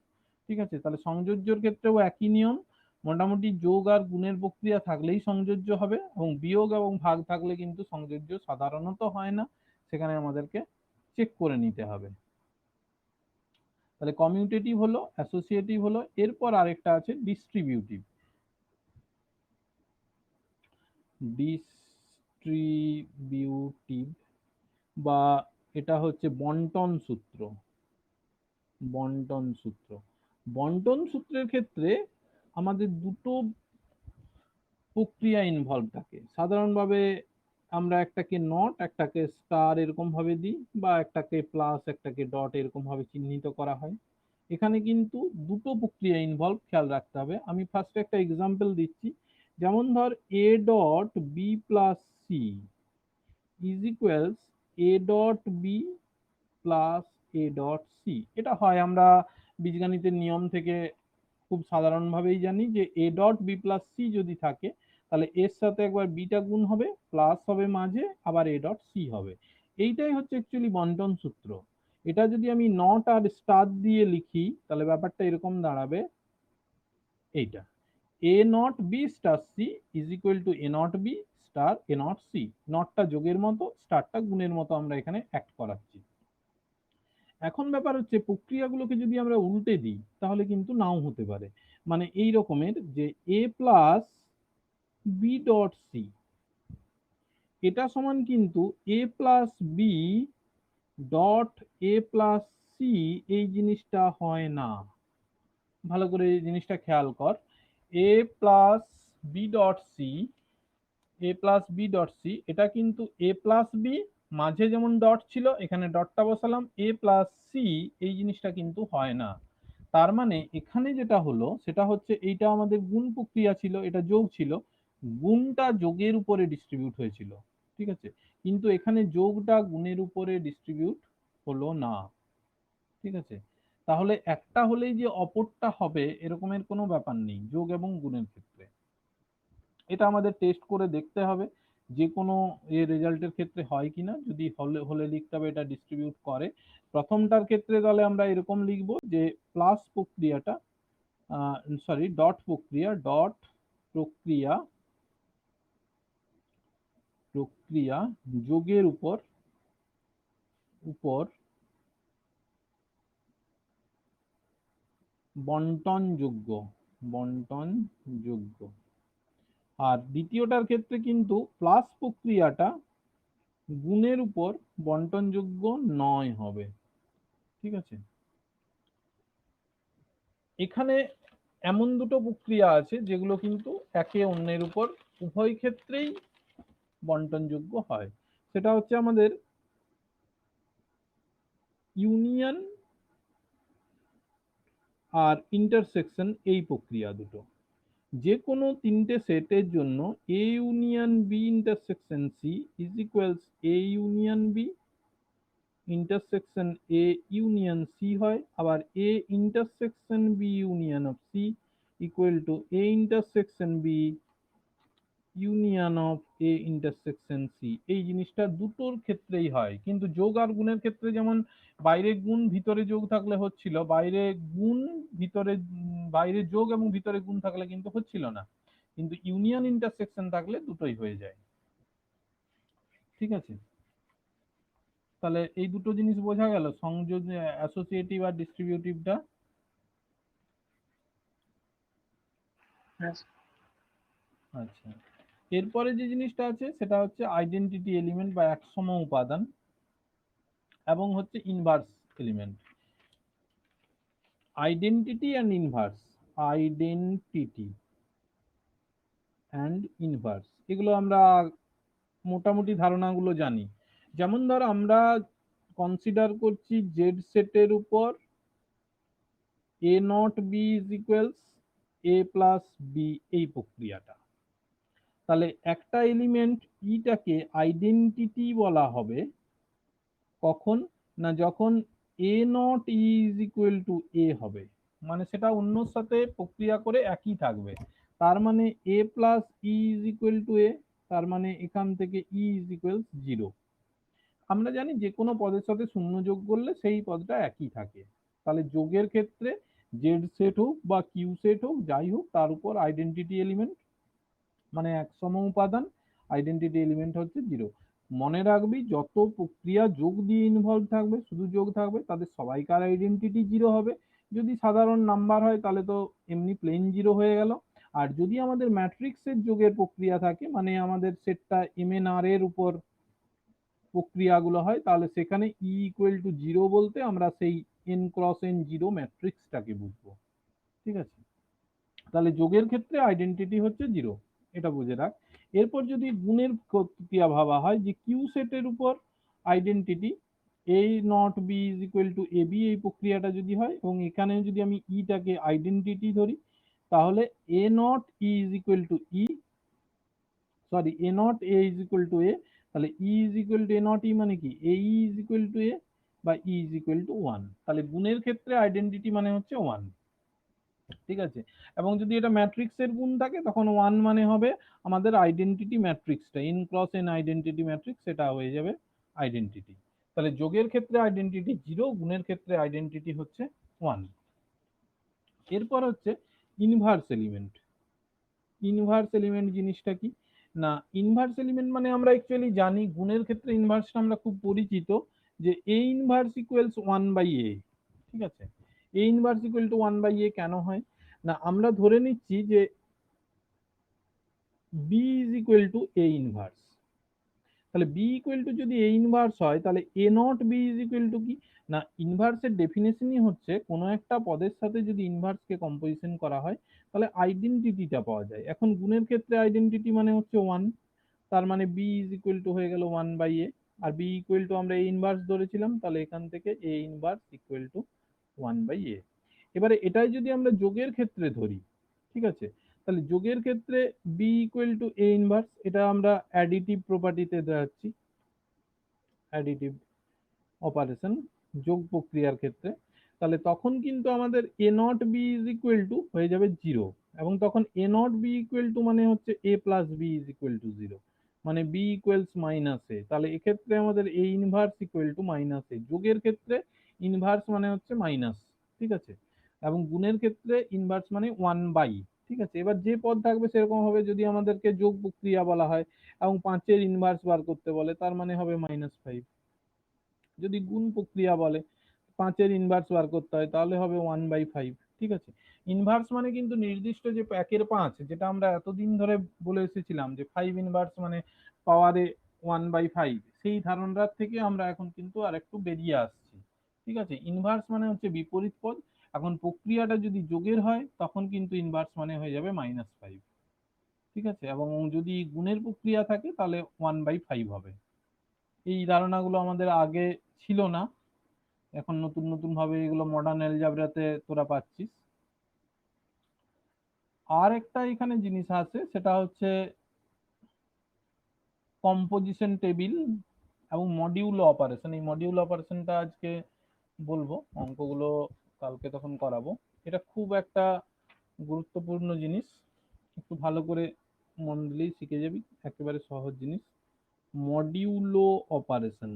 ঠিক আছে। তাহলে সংযোজ্যর ক্ষেত্রেও একই নিয়ম, মোটামুটি যোগ আর গুণের প্রক্রিয়া থাকলেই সংযোজ্য হবে, এবং বিয়োগ এবং ভাগ থাকলে কিন্তু সংযোজ্য সাধারণত হয় না, সেখানে আমাদেরকে চেক করে নিতে হবে। তাহলে কমিউটেটিভ হলো, অ্যাসোসিয়েটিভ হলো, এরপর আরেকটা আছে ডিস্ট্রিবিউটিভ। ডিস্ট্রিবিউটিভ বা এটা হচ্ছে বন্টন সূত্র। বন্টন সূত্র, বন্টন সূত্রের ক্ষেত্রে আমাদের দুটো প্রক্রিয়া ইনভলভ থাকে সাধারণভাবে। আমরা একটাকে নট, একটাকে স্টার এরকম ভাবে দিই, বা একটাকে প্লাস, একটাকে ডট এরকম ভাবে চিহ্নিত করা হয়। এখানে কিন্তু দুটো প্রক্রিয়া ইনভলভ, খেয়াল রাখতে হবে। আমি ফার্স্টে একটা এক্সাম্পল দিচ্ছি। যেমন ধর a dot b plus c is equals a dot b plus a dot C. এটা হয় আমরা বীজগণিতের নিয়ম থেকে খুব সাধারণভাবেই জানি যে a dot b plus c যদি থাকে, তাহলে এর সাথে একবার বিটা গুণ হবে, প্লাস হবে মাঝে, আবার এ ডট সি হবে। এইটাই হচ্ছে অ্যাকচুয়ালি বন্টন সূত্র। এটা যদি আমি নট আর স্টার দিয়ে লিখি, তাহলে ব্যাপারটা এরকম দাঁড়াবে, এইটা A not B star C is equal to A not B star A not C. নটটা যোগের মতো, স্টারটা গুণের মতো আমরা এখানে অ্যাক্ট করাচ্ছি। এখন ব্যাপার হচ্ছে প্রক্রিয়াগুলোকে যদি আমরা উল্টে দিই, তাহলে কিন্তু নাও হতে পারে। মানে এই রকমের যে A plus B dot C, এটা সমান কিন্তু A plus B dot A plus C, এই জিনিসটা হয় না। ভালো করে এই জিনিসটা খেয়াল কর। এ প্লাস বি ডট সি, এ প্লাস বি ডট সি, এটা কিন্তু এ প্লাস বি, মাঝে যেমন ডট ছিল এখানে ডটটা বসালাম, এ প্লাস সি, এই জিনিসটা কিন্তু হয় না। তার মানে এখানে যেটা হলো সেটা হচ্ছে এইটা আমাদের গুণ প্রক্রিয়া ছিল, এটা যোগ ছিল, গুণটা যোগের উপরে ডিস্ট্রিবিউট হয়েছিল, ঠিক আছে। কিন্তু এখানে যোগটা গুণের উপরে ডিস্ট্রিবিউট হলো না, ঠিক আছে। তাহলে একটা হলেই যে অপরটা হবে এরকমের কোনো ব্যাপার নেই যোগ এবং গুণের ক্ষেত্রে। এটা আমাদের টেস্ট করে দেখতে হবে যে কোনো রেজাল্টের ক্ষেত্রে হয় কিনা। যদি হলে হলে লিখতে হবে এটা ডিস্ট্রিবিউট করে। প্রথমটার ক্ষেত্রে তাহলে আমরা এরকম লিখব যে প্লাস প্রক্রিয়াটা, সরি ডট প্রক্রিয়া, ডট প্রক্রিয়া, প্রক্রিয়া যোগের উপর উপর বন্টনযোগ্য, বন্টনযোগ্য। আর দ্বিতীয়টার ক্ষেত্রে কিন্তু প্লাস প্রক্রিয়াটা গুণের উপর বন্টনযোগ্য নয় হবে, ঠিক আছে। এখানে এমন দুটো প্রক্রিয়া আছে যেগুলো কিন্তু একে অন্যের উপর উভয় ক্ষেত্রেই বন্টনযোগ্য হয়। সেটা হচ্ছে আমাদের ইউনিয়ন আর ইন্টারসেকশন, এই প্রক্রিয়া দুটো। যে কোনো তিনটে সেটের জন্য a union b intersection c is equals a union b intersection a union c হয়, আবার a intersection b union of c equal to a intersection b union of a intersection c. এই জিনিসটা দুটোর ক্ষেত্রেই হয়, কিন্তু যোগ আর গুণের ক্ষেত্রে যেমন বাইরে গুণ ভিতরে যোগ থাকলে হচ্ছিল, বাইরে গুণ ভিতরে বাইরে যোগ এবং ভিতরে গুণ থাকলে কিন্তু হচ্ছিল না, কিন্তু ইউনিয়ন ইন্টারসেকশন থাকলে দুটোই হয়ে যায়, ঠিক আছে। তাহলে এই দুটো জিনিস বোঝা গেল, সংযোগ, অ্যাসোসিয়েটিভ আর ডিস্ট্রিবিউটিভটা। আচ্ছা, এরপরে যে জিনিসটা আছে সেটা হচ্ছে আইডেন্টিটি এলিমেন্ট বা একসম উপাদান, এবং হচ্ছে inverse element. Identity and inverse, identity and inverse, এগুলো আমরা মোটামুটি ধারণাগুলো জানি। যেমন ধর আমরা কনসিডার করছি জেড সেটের উপর A not B is equals A plus B, এই প্রক্রিয়াটা। তাহলে একটা এলিমেন্ট ইটাকে আইডেন্টিটি বলা হবে কখন, না যখন এ নট ইজ ইকুয়াল টু এ হবে, মানে সেটা অন্যর সাথে প্রক্রিয়া করে একই থাকবে। তার মানে A plus E is equal to A, তার মানে এখান থেকে ই ইজ ইকুয়ালস 0। আমরা জানি যে কোনো পদের সাথে শূন্য যোগ করলে সেই পদটা একই থাকে। তাহলে যোগের ক্ষেত্রে জেড সেট হোক বা কিউ সেট হোক যাই হোক তার উপর আইডেন্টিটি এলিমেন্ট মানে এক সম উপাদান, আইডেন্টিটি এলিমেন্ট হচ্ছে 0। মনে রাখবি যত প্রক্রিয়া যোগ দিয়ে ইনভলভ থাকবে, শুধু যোগ থাকবে, তাদের সবাইকার আইডেন্টিটি 0 হবে। যদি সাধারণ নাম্বার হয় তাহলে তো এমনি প্লেন 0 হয়ে গেল। আর যদি আমাদের ম্যাট্রিক্সের যোগের প্রক্রিয়া থাকে, মানে আমাদের সেটটা MNR এর উপর প্রক্রিয়াগুলো হয়, তাহলে সেখানে ই ইকুয়াল টু 0 বলতে আমরা সেই n×n0 ম্যাট্রিক্সটাকে বুঝবো। ঠিক আছে, তাহলে যোগের ক্ষেত্রে আইডেন্টিটি হচ্ছে 0, এটা বুঝে রাখ। এরপর যদি গুণের প্রক্রিয়া ভাবা হয় যে কিউ সেটের উপর identity a not B is equal to A b, এই প্রক্রিয়াটা যদি হয় এবং এখানে যদি আমি ইটাকে আইডেন্টিটি ধরি, তাহলে A not E is equal to E, sorry A not A is equal to A, তাহলে E is equal to A not E মানে কি A is equal to A বা ই ইজ ইকুয়াল টু 1। তাহলে গুণের ক্ষেত্রে identity মানে হচ্ছে 1। ঠিক আছে, এবং যদি এটা ম্যাট্রিক্সের গুণ থাকে তখন 1 মানে হবে আমাদের আইডেন্টিটি ম্যাট্রিক্সটা, n×n আইডেন্টিটি ম্যাট্রিক্স, সেটা হয়ে যাবে আইডেন্টিটি। তাহলে যোগের ক্ষেত্রে আইডেন্টিটি 0, গুণের ক্ষেত্রে আইডেন্টিটি হচ্ছে 1। এরপর হচ্ছে ইনভার্স এলিমেন্ট। ইনভার্স এলিমেন্ট জিনিসটা কি না, ইনভার্স এলিমেন্ট মানে আমরা অ্যাকচুয়ালি জানি গুণের ক্ষেত্রে ইনভার্সটা আমরা খুব পরিচিত যে এ ইনভার্স ইকুয়ালস 1/a। ঠিক আছে, এ ইনভার্স ইকুয়াল টু 1/a কেন হয় না, আমরা ধরে নিচ্ছি যে B is equal to A inverse. তাহলে বি ইকুয়াল টু যদি এ ইনভার্স হয় তাহলে A not B is equal to কি না, ইনভার্সের ডেফিনেশনই হচ্ছে কোনো একটা পদের সাথে যদি ইনভার্সকে কম্পোজিশন করা হয় তাহলে আইডেন্টিটিটা পাওয়া যায়। এখন গুণের ক্ষেত্রে আইডেন্টিটি মানে হচ্ছে 1, তার মানে বি ইজ ইকুয়াল টু হয়ে গেল 1/a। আর বি ইকুয়াল টু আমরা এ ইনভার্স ধরেছিলাম, তাহলে এখান থেকে এ ইনভার্স ইকুয়াল টু 1/a। এবারে এটাই যদি আমরা যোগের ক্ষেত্রে ধরি, ঠিক আছে, তাহলে যোগের ক্ষেত্রে b equal to A inverse, এটা আমরা অ্যাডিটিভ প্রপার্টিতে দেখাচ্ছি, অ্যাডিটিভ অপারেশন যোগ প্রক্রিয়ার ক্ষেত্রে। তাহলে তখন কিন্তু আমাদের A not B is equal to হয়ে যাবে 0, এবং তখন A not B equal to মানে হচ্ছে এ plus B is equal to 0, মানে বি ইকুয়ালস মাইনাস এ। তাহলে এক্ষেত্রে আমাদের A inverse equal to minus A. যোগের ক্ষেত্রে ইনভার্স মানে হচ্ছে মাইনাস, ঠিক আছে, এবং গুণের ক্ষেত্রে ইনভার্স মানে 1/। ঠিক আছে, এবার যে পদ থাকবে সেরকম হবে। যদি আমাদেরকে যোগ প্রক্রিয়া বলা হয় এবং 5-এর ইনভার্স বার করতে বলে তার মানে হবে -5। যদি গুণ প্রক্রিয়া বলে 5-এর ইনভার্স বার করতে হয় তাহলে হবে 1/5। ঠিক আছে, ইনভার্স মানে কিন্তু নির্দিষ্ট যে 1-এর 5 যেটা আমরা এতদিন ধরে বলে এসেছিলাম যে 5 ইনভার্স মানে পাওয়ারে 1/5, সেই ধারণার থেকে আমরা এখন কিন্তু আর একটু বেরিয়ে আসছি। ঠিক আছে, ইনভার্স মানে হচ্ছে বিপরীত পদ। এখন প্রক্রিয়াটা যদি যোগের হয় তখন কিন্তু ইনভার্স মানে হয়ে যাবে -5। ঠিক আছে, এবং যদি গুণের প্রক্রিয়া থাকে তাহলে 1/5 হবে। এই ধারণাগুলো আমাদের আগে ছিল না, এখন নতুন নতুন ভাবে এগুলো মডার্ন অ্যালজাবরাতে তোরা পাচ্ছিস। আর একটা এখানে জিনিস আছে, সেটা হচ্ছে কম্পোজিশন টেবিল এবং মডিউলো অপারেশন। এই মডিউলো অপারেশনটা আজকে বলবো, অঙ্কগুলো কালকে তখন করাবো। এটা খুব একটা গুরুত্বপূর্ণ জিনিস, একটু ভালো করে মন দিলেই শিখে যাবি, একেবারে সহজ জিনিস। মডিউলো অপারেশন,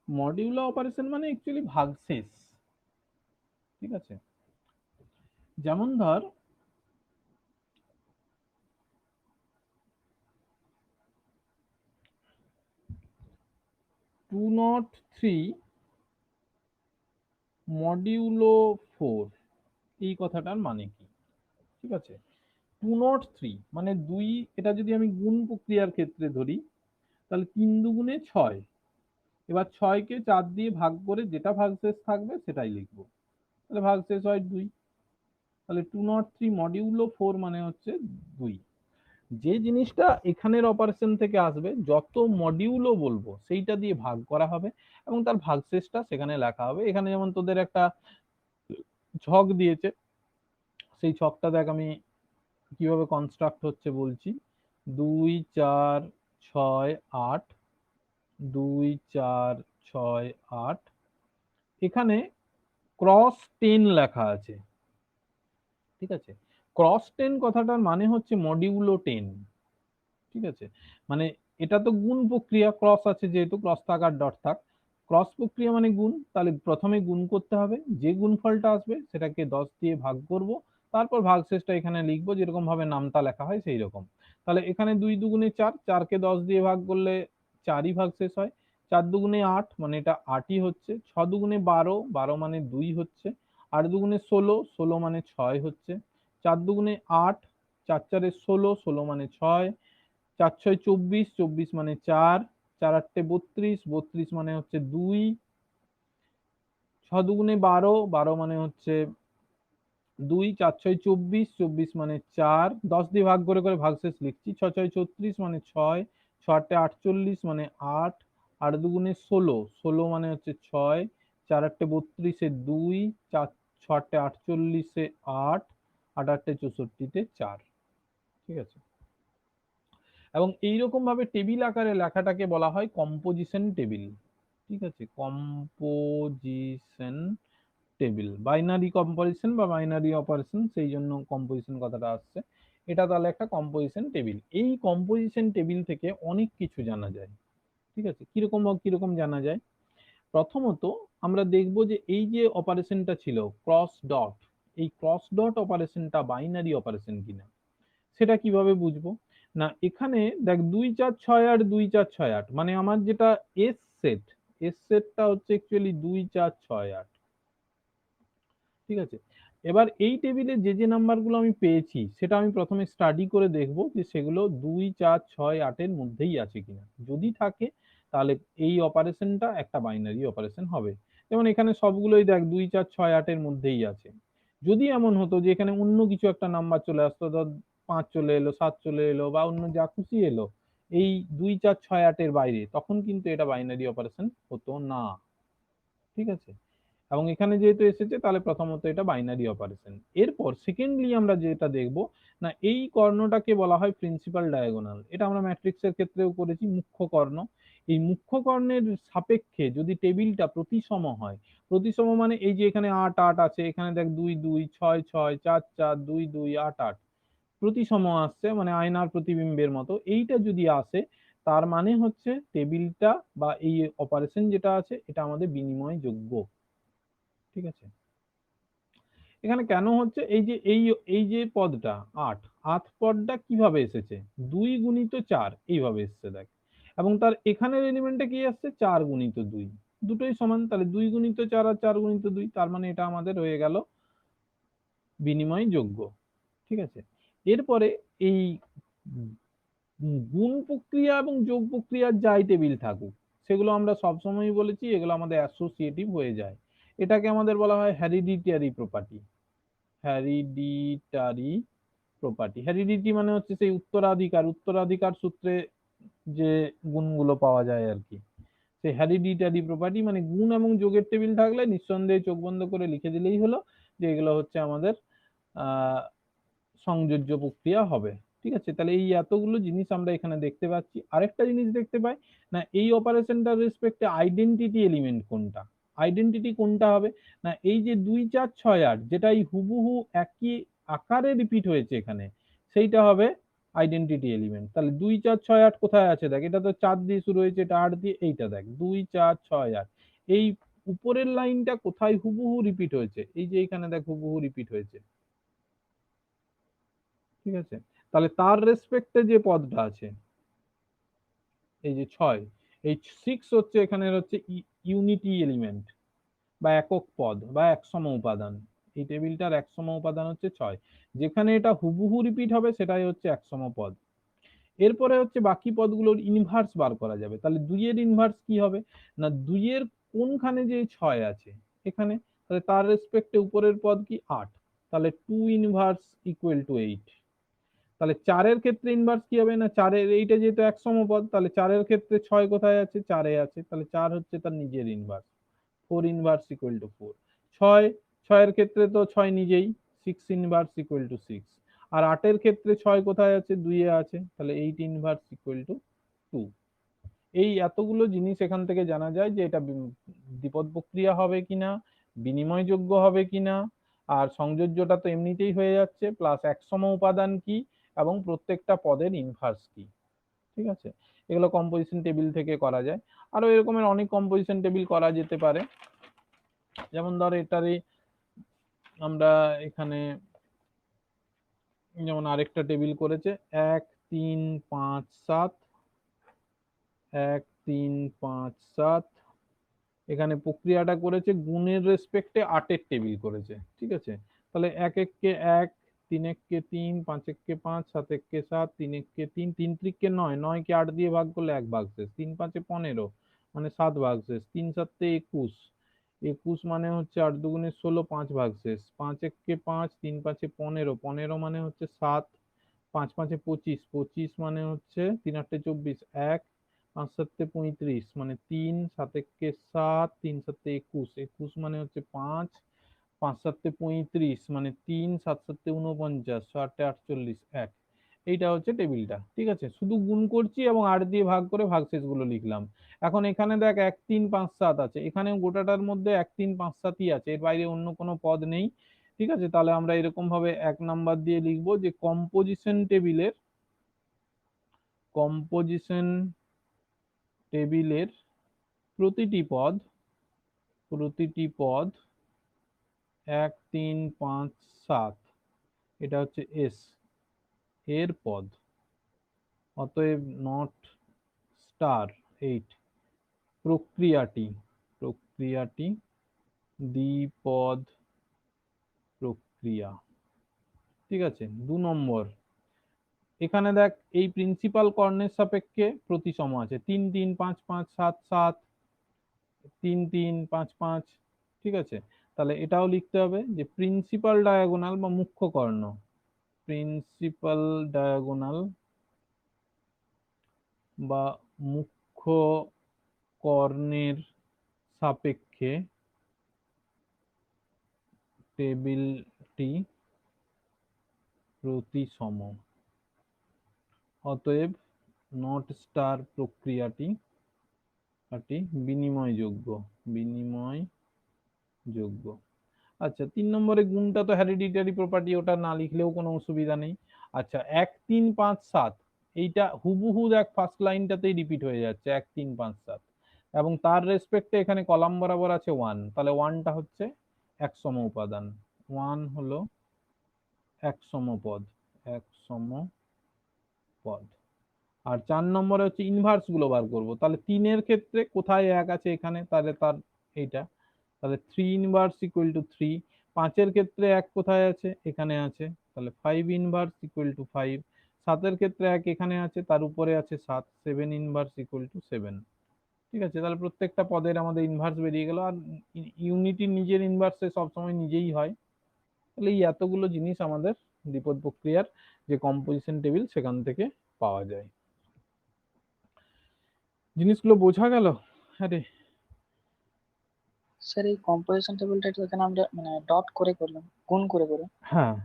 মডিউলো অপারেশন মানে অ্যাকচুয়ালি ভাগশেষ। ঠিক আছে, যেমন ধর 203 মডিউলো 4, এই কথাটার মানে কি? ঠিক আছে, 203 মানে 2, এটা যদি আমি গুণ প্রক্রিয়ার ক্ষেত্রে ধরি তাহলে 3 × 6। এবার 6-কে 4 দিয়ে ভাগ করে যেটা ভাগশেষ থাকবে সেটাই লিখবো, তাহলে ভাগশেষ হয় 2। তাহলে 203 মডিউলো 4 মানে হচ্ছে 2। যে জিনিসটা এখানের অপারেশন থেকে আসবে যত মডিউলো বলবো সেইটা দিয়ে ভাগ করা হবে এবং তার ভাগশেষটা সেখানে লেখা হবে। এখানে যেমন তোদের একটা ছক দিয়েছে, সেই ছকটা দেখ আমি কিভাবে কনস্ট্রাক্ট হচ্ছে বলছি। 2 4 6 8, 2 4 6 8, এখানে ক্রস 10 লেখা আছে। ঠিক আছে, ক্রস 10 কথাটার মানে হচ্ছে মডিউলো 10, ঠিক আছে? মানে এটা তো গুণ প্রক্রিয়া, ক্রস আছে যেহেতু, ক্রস থাক আর ডট থাক, ক্রস প্রক্রিয়া মানে গুণ, তাহলে প্রথমে গুণ করতে হবে, যে গুণফলটা আসবে সেটাকে 10 দিয়ে ভাগ করব, তারপর ভাগশেষটা এখানে লিখবো যেরকম ভাবে নামতা লেখা হয় সেই রকম। তাহলে এখানে 2 দুগুণে 4, 4কে 10 দিয়ে ভাগ করলে 4ই ভাগশেষ হয়, 4 দুগুণে 8 মানে এটা 8ই হচ্ছে, 6 দুগুণে 12, 12 মানে 2 হচ্ছে, 8 দুগুণে 16, 16 মানে 6 হচ্ছে, 4 দুগুণে 8, 4 4 16, 16 মানে 6, 4 6 24, 24 মানে 4, 4 8 32, 32 মানে হচ্ছে 2, 6 দুগুণে 12, 12 মানে হচ্ছে 2, 4 6 24, 24 মানে 4, 10 দিয়ে ভাগ করে করে ভাগশেষ লিখছি, 6 6 36 মানে 6, 6 8 48 মানে 8, 8 দুগুণে 16, 16 মানে হচ্ছে 6, 4 8 32 এ 2, 4 6 8 48 এ 8, 8 8 64 তে 4, ঠিক আছে? এবং এইরকম ভাবে টেবিল আকারে লেখাটাকে বলা হয় কম্পোজিশন টেবিল, ঠিক আছে? কম্পোজিশন টেবিল, বাইনারি কম্পোজিশন বা বাইনারি অপারেশন, সেই জন্য কম্পোজিশন কথাটা আসছে। এটা তাহলে একটা কম্পোজিশন টেবিল। এই কম্পোজিশন টেবিল থেকে অনেক কিছু জানা যায়, ঠিক আছে? কিরকম কিরকম জানা যায়? প্রথমত আমরা দেখব যে এই যে অপারেশনটা ছিল ক্রস ডট, এই ক্রস ডট অপারেশনটা বাইনারি অপারেশন কিনা সেটা কিভাবে বুঝবো? না এখানে দেখ 2 4 6 8, 2 4 6 8, মানে আমার যেটা এস সেট, এস সেটটা হচ্ছে অ্যাকচুয়ালি 2 4 6 8, ঠিক আছে? এবার এই টেবিলে যে যে নাম্বারগুলো আমি পেয়েছি সেটা আমি প্রথমে স্টাডি করে দেখব যে সেগুলো 2 4 6 8 এর মধ্যেই আছে কিনা, যদি থাকে তাহলে এই অপারেশনটা একটা বাইনারি অপারেশন হবে। যেমন এখানে সবগুলোই দেখ 2 4 6 8 এর মধ্যেই আছে। যদি এমন হতো যে এখানে অন্য কিছু একটা নাম্বার চলে আসতো, ধর 5 চলে এলো, 7 চলে এলো বা অন্য যা খুশি এলো এই 2 4 6 8 এর বাইরে, তখন কিন্তু এটা বাইনারি অপারেশন হতো না, ঠিক আছে? এবং এখানে যেহেতু এসেছে তাহলে প্রথমত এটা বাইনারি অপারেশন। এরপর সেকেন্ডলি আমরা যেটা দেখব, না এই কর্ণটাকে বলা হয় প্রিন্সিপাল ডায়াগোনাল। এটা আমরা ম্যাট্রিক্সের ক্ষেত্রেও করেছি, মুখ্য কর্ণ। এই মুখ্য কর্ণের সাপেক্ষে যদি টেবিলটা প্রতিসম হয়, প্রতিসম মানে এই যে এখানে 8 8 আছে, এখানে দেখ 2 2 6 6 4 4 2 2 8 8 প্রতিসম আসছে, মানে আয়নার প্রতিবিম্বের মতো, এইটা যদি আসে তার মানে হচ্ছে টেবিলটা বা এই অপারেশন যেটা আছে এটা আমাদের বিনিময়যোগ্য, ঠিক আছে? এখানে কেন হচ্ছে এই যে এই যে পদটা 8, 8 পদটা কিভাবে এসেছে? 2 গুণিত 4 এইভাবে এসেছে দেখ, এবং তার এখানের এলিমেন্টটা কি আসছে? 4 গুণিত 2, দুটোই সমান, তাহলে 2 গুণিত 4 আর 4 গুণিত 2, তার মানে এটা আমাদের হয়ে গেল বিনিময়যোগ্য, ঠিক আছে? এরপরে এই গুণ প্রক্রিয়া এবং যোগ প্রক্রিয়ার যাই টেবিল থাকুক, সেগুলো আমরা সবসময়ই বলেছি এগুলো আমাদের অ্যাসোসিয়েটিভ হয়ে যায়। এটাকে আমাদের বলা হয় hereditary property, hereditary property. Heredity মানে হচ্ছে সেই উত্তরাধিকার, উত্তরাধিকার সূত্রে যে গুণগুলো পাওয়া যায় আর কি, সেই হেরিডিটারি প্রপার্টি মানে গুণ এবং যোগের টেবিল থাকলে নিঃসন্দেহে চোখ বন্ধ করে লিখে দিলেই হলো যে এগুলো হচ্ছে আমাদের আহ সংযোজ্য প্রক্রিয়া হবে, ঠিক আছে? তাহলে এই এতগুলো জিনিস আমরা এখানে দেখতে পাচ্ছি। আরেকটা জিনিস দেখতে পাই, না এই অপারেশনটার রেসপেক্টে আইডেন্টিটি এলিমেন্ট কোনটা, আইডেন্টিটি কোনটা হবে? না এই যে 2 4 6 8 যেটা এই হুবহু একই আকারে রিপিট হয়েছে এখানে, সেইটা হবে আইডেন্টিটি এলিমেন্ট। তাহলে 2 4 6 8 কোথায় আছে দেখ, এটা তো 4 দিয়ে শুরু হয়েছে, এটা 8 দিয়ে, এইটা দেখ 2 4 6 8, এই উপরের লাইনটা কোথায় হুবহু রিপিট হয়েছে? এই যে এখানে দেখ হুবহু রিপিট হয়েছে, ঠিক আছে? তাহলে তার রেসপেক্টে যে পদটা আছে এই যে 6, এই 6 হচ্ছে এখানের হচ্ছে ইউনিটি এলিমেন্ট বা একক পদ বা একসম উপাদান। এই টেবিলটার একসম উপাদান হচ্ছে 6, যেখানে এটা হুবহু রিপিট হবে সেটাই হচ্ছে একসম পদ। এরপরে হচ্ছে বাকি পদগুলোর ইনভার্স বার করা যাবে। তাহলে 2 এর ইনভার্স কি হবে? না 2 এর কোনখানে যে 6 আছে এখানে, তাহলে তার রেসপেক্টে উপরের পদ কি 8, তাহলে 2 ইনভার্স ইকুয়াল টু 8। তাহলে 4 এর ক্ষেত্রে ইনভার্স কি হবে? না 4 এর, এইটা যেহেতু এক সমপদ তাহলে 4 এর ক্ষেত্রে 6 কোথায় আছে? 4 এ আছে, তাহলে 4 হচ্ছে তার নিজের ইনভার্স, 4 ইনভার্স ইকুয়াল টু 4। 6, 6 এর ক্ষেত্রে তো 6 নিজেই, 6 ইনভার্স ইকুয়াল টু 6। আর 8 এর ক্ষেত্রে 6 কোথায় আছে? 2 এ আছে, তাহলে 8 ইনভার্স ইকুয়াল টু 2। এই এতগুলো জিনিস এখান থেকে জানা যায় যে এটা দ্বিপদ প্রক্রিয়া হবে কিনা, বিনিময়যোগ্য হবে কিনা, আর সংযোজ্যটা তো এমনিতেই হয়ে যাচ্ছে, প্লাস একসম উপাদান কি এবং প্রত্যেকটা পদের ইনভার্স কি। ঠিক আছে, এগুলো কম্পোজিশন টেবিল থেকে করা যায়। আরো এরকমের অনেক কম্পোজিশন টেবিল করা যেতে পারে। যেমন ধর এটারই আমরা এখানে যেমন আরেকটা টেবিল করেছে 1 3 5 7, 1 3 5 7, এখানে প্রক্রিয়াটা করেছে গুণের রেসপেক্টে 8 এর টেবিল করেছে। ঠিক আছে, তাহলে 1 1 কে 1, 3 1 কে 3, 5 1 কে 5, 7 1 কে 7, 3 1 কে 3, 3 3 কে 9, 9 কে 8 দিয়ে ভাগ করলে 1 ভাগশেষ, 3 5 এ 15 মানে 7 ভাগশেষ, 3 7 এ 21, 21 মানে হচ্ছে 8 দুগুণে 16, 5 ভাগশেষ, 5 1 কে 5, 3 5 এ 15, 15 মানে হচ্ছে 7, 5 5 এ 25, 25 মানে হচ্ছে 3 8 এ 24, 1, 5 7 এ 35 মানে 3, 7 1 কে 7, 3 7 এ 21, 21 মানে হচ্ছে 5, 5 7 এ 35 মানে 3, 7 7 এ 49, 8 এ 48, 1। এইটা হচ্ছে টেবিলটা। ঠিক আছে, শুধু গুণ করছি এবং 8 দিয়ে ভাগ করে ভাগশেষ গুলো লিখলাম। এখন এখানে দেখ 1 3 5 7 আছে, এখানেও গোটাটার মধ্যে 1 3 5 7ই আছে, এর বাইরে অন্য কোনো পদ নেই। ঠিক আছে, তাহলে আমরা এরকম ভাবে 1 নাম্বার দিয়ে লিখবো যে কম্পোজিশন টেবিলের প্রতিটি পদ 1 3 5 7 এটা হচ্ছে এস এর পদ, অতএব নট স্টার 8 প্রক্রিয়াটি দ্বিপদ প্রক্রিয়া। ঠিক আছে, 2 নম্বর, এখানে দেখ এই প্রিন্সিপাল কর্ণের সাপেক্ষে প্রতিসম আছে 3 3 5 5 7 7, 3 3 5 5। ঠিক আছে, তাহলে এটাও লিখতে হবে যে প্রিন্সিপাল ডায়াগোনাল বা মুখ্য কর্ণ, প্রিন্সিপাল ডায়াগোনাল বা মুখ্য কর্ণের সাপেক্ষে টেবিলটি প্রতিসম, অতএব নট স্টার প্রক্রিয়াটি বিনিময়যোগ্য। আচ্ছা, 3 নম্বরে গুণটা তো হেরিডিটারি প্রপার্টি, ওটা না লিখলেও কোনো অসুবিধা নেই। আচ্ছা, 1 3 5 7 এইটা হুবহু দেখ ফার্স্ট লাইনটাতেই রিপিট হয়ে যাচ্ছে 1 3 5 7, এবং তার রেসপেক্টে এখানে কলাম বরাবর আছে 1, তাহলে 1টা হচ্ছে একসম উপাদান, 1 হলো একসম পদ। আর 4 নম্বরে হচ্ছে ইনভার্স গুলো বার করব, তাহলে 3 এর ক্ষেত্রে কোথায় 1 আছে এখানে, তাহলে তার এইটা, তাহলে 3 ইনভার্স ইকুয়াল টু 3। 5 এর ক্ষেত্রে 1 কোথায় আছে, এখানে আছে, তাহলে 5 ইনভার্স ইকুয়াল টু 5। 7 এর ক্ষেত্রে 1 এখানে আছে, তার উপরে আছে 7, 7 ইনভার্স ইকুয়াল টু 7। ঠিক আছে, তাহলে প্রত্যেকটা পদের আমাদের ইনভার্স বেরিয়ে গেল, আর ইউনিটি নিজের ইনভার্সে সবসময় নিজেই হয়। তাহলে এই এতগুলো জিনিস আমাদের দ্বিপদ প্রক্রিয়ার যে কম্পোজিশন টেবিল সেখান থেকে পাওয়া যায়। জিনিসগুলো বোঝা গেল? আরে স্যার এই কম্পোজিশন টেবিলটা তো এখানে আমরা মানে ডট করে করলাম, গুণ করে করে, হ্যাঁ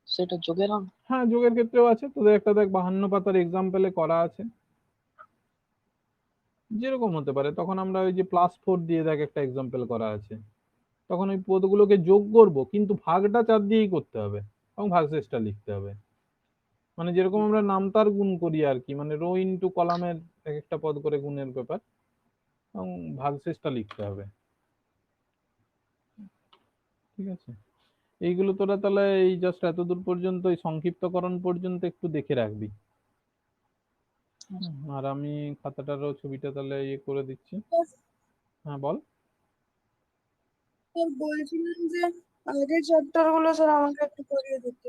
সেটা যোগের হবে? হ্যাঁ, যোগের ক্ষেত্রেও আছে, তোদের একটা দেখ 52 পাতার এক্সাম্পলে করা আছে, যেরকম হতে পারে। তখন আমরা ওই যে +4 দিয়ে দেখ একটা এক্সাম্পল করা আছে, তখন ওই পদগুলোকে যোগ করব, কিন্তু ভাগটা 4 দিয়েই করতে হবে এবং ভাগশেষটা লিখতে হবে। মানে যেরকম আমরা নামতার গুণ করি আর কি, মানে রো ইনটু কলামের এক একটা পদ করে গুণের ব্যাপার, এবং ভাগশেষটা লিখতে হবে। ঠিক আছে, এইগুলো তোরা তাহলে এই জাস্ট এতদূর পর্যন্ত, এই সংক্ষিপ্তকরণ পর্যন্ত একটু দেখে রাখবি। আর আমি খাতাটারও ছবিটা তাহলে ইয়ে করে দিচ্ছি। হ্যাঁ বল। স্যার বলছিলাম যে আগের চ্যাপ্টার গুলো স্যার আমাকে একটু করিয়ে দিতে।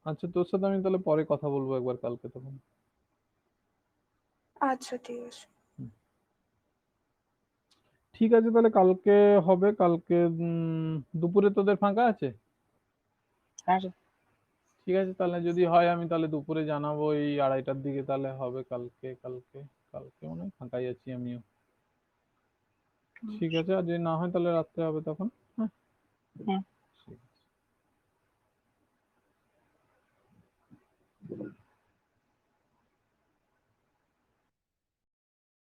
আচ্ছা, তোর সাথে আমি তাহলে পরে কথা বলবো একবার কালকে তখন। আচ্ছা ঠিক আছে। ঠিক আছে, তাহলে কালকে হবে। কালকে দুপুরে তোদের ফাঁকা আছে? হ্যাঁ স্যার। ঠিক আছে, তাহলে যদি হয় আমি তাহলে দুপুরে জানাবো, এই 2:30টার দিকে তাহলে হবে কালকে। কালকে মনে হয় ফাঁকাই আছি আমিও। ঠিক আছে, আর যদি না হয় তাহলে রাত্রে হবে তখন। হ্যাঁ হুম। ঠিক আছে।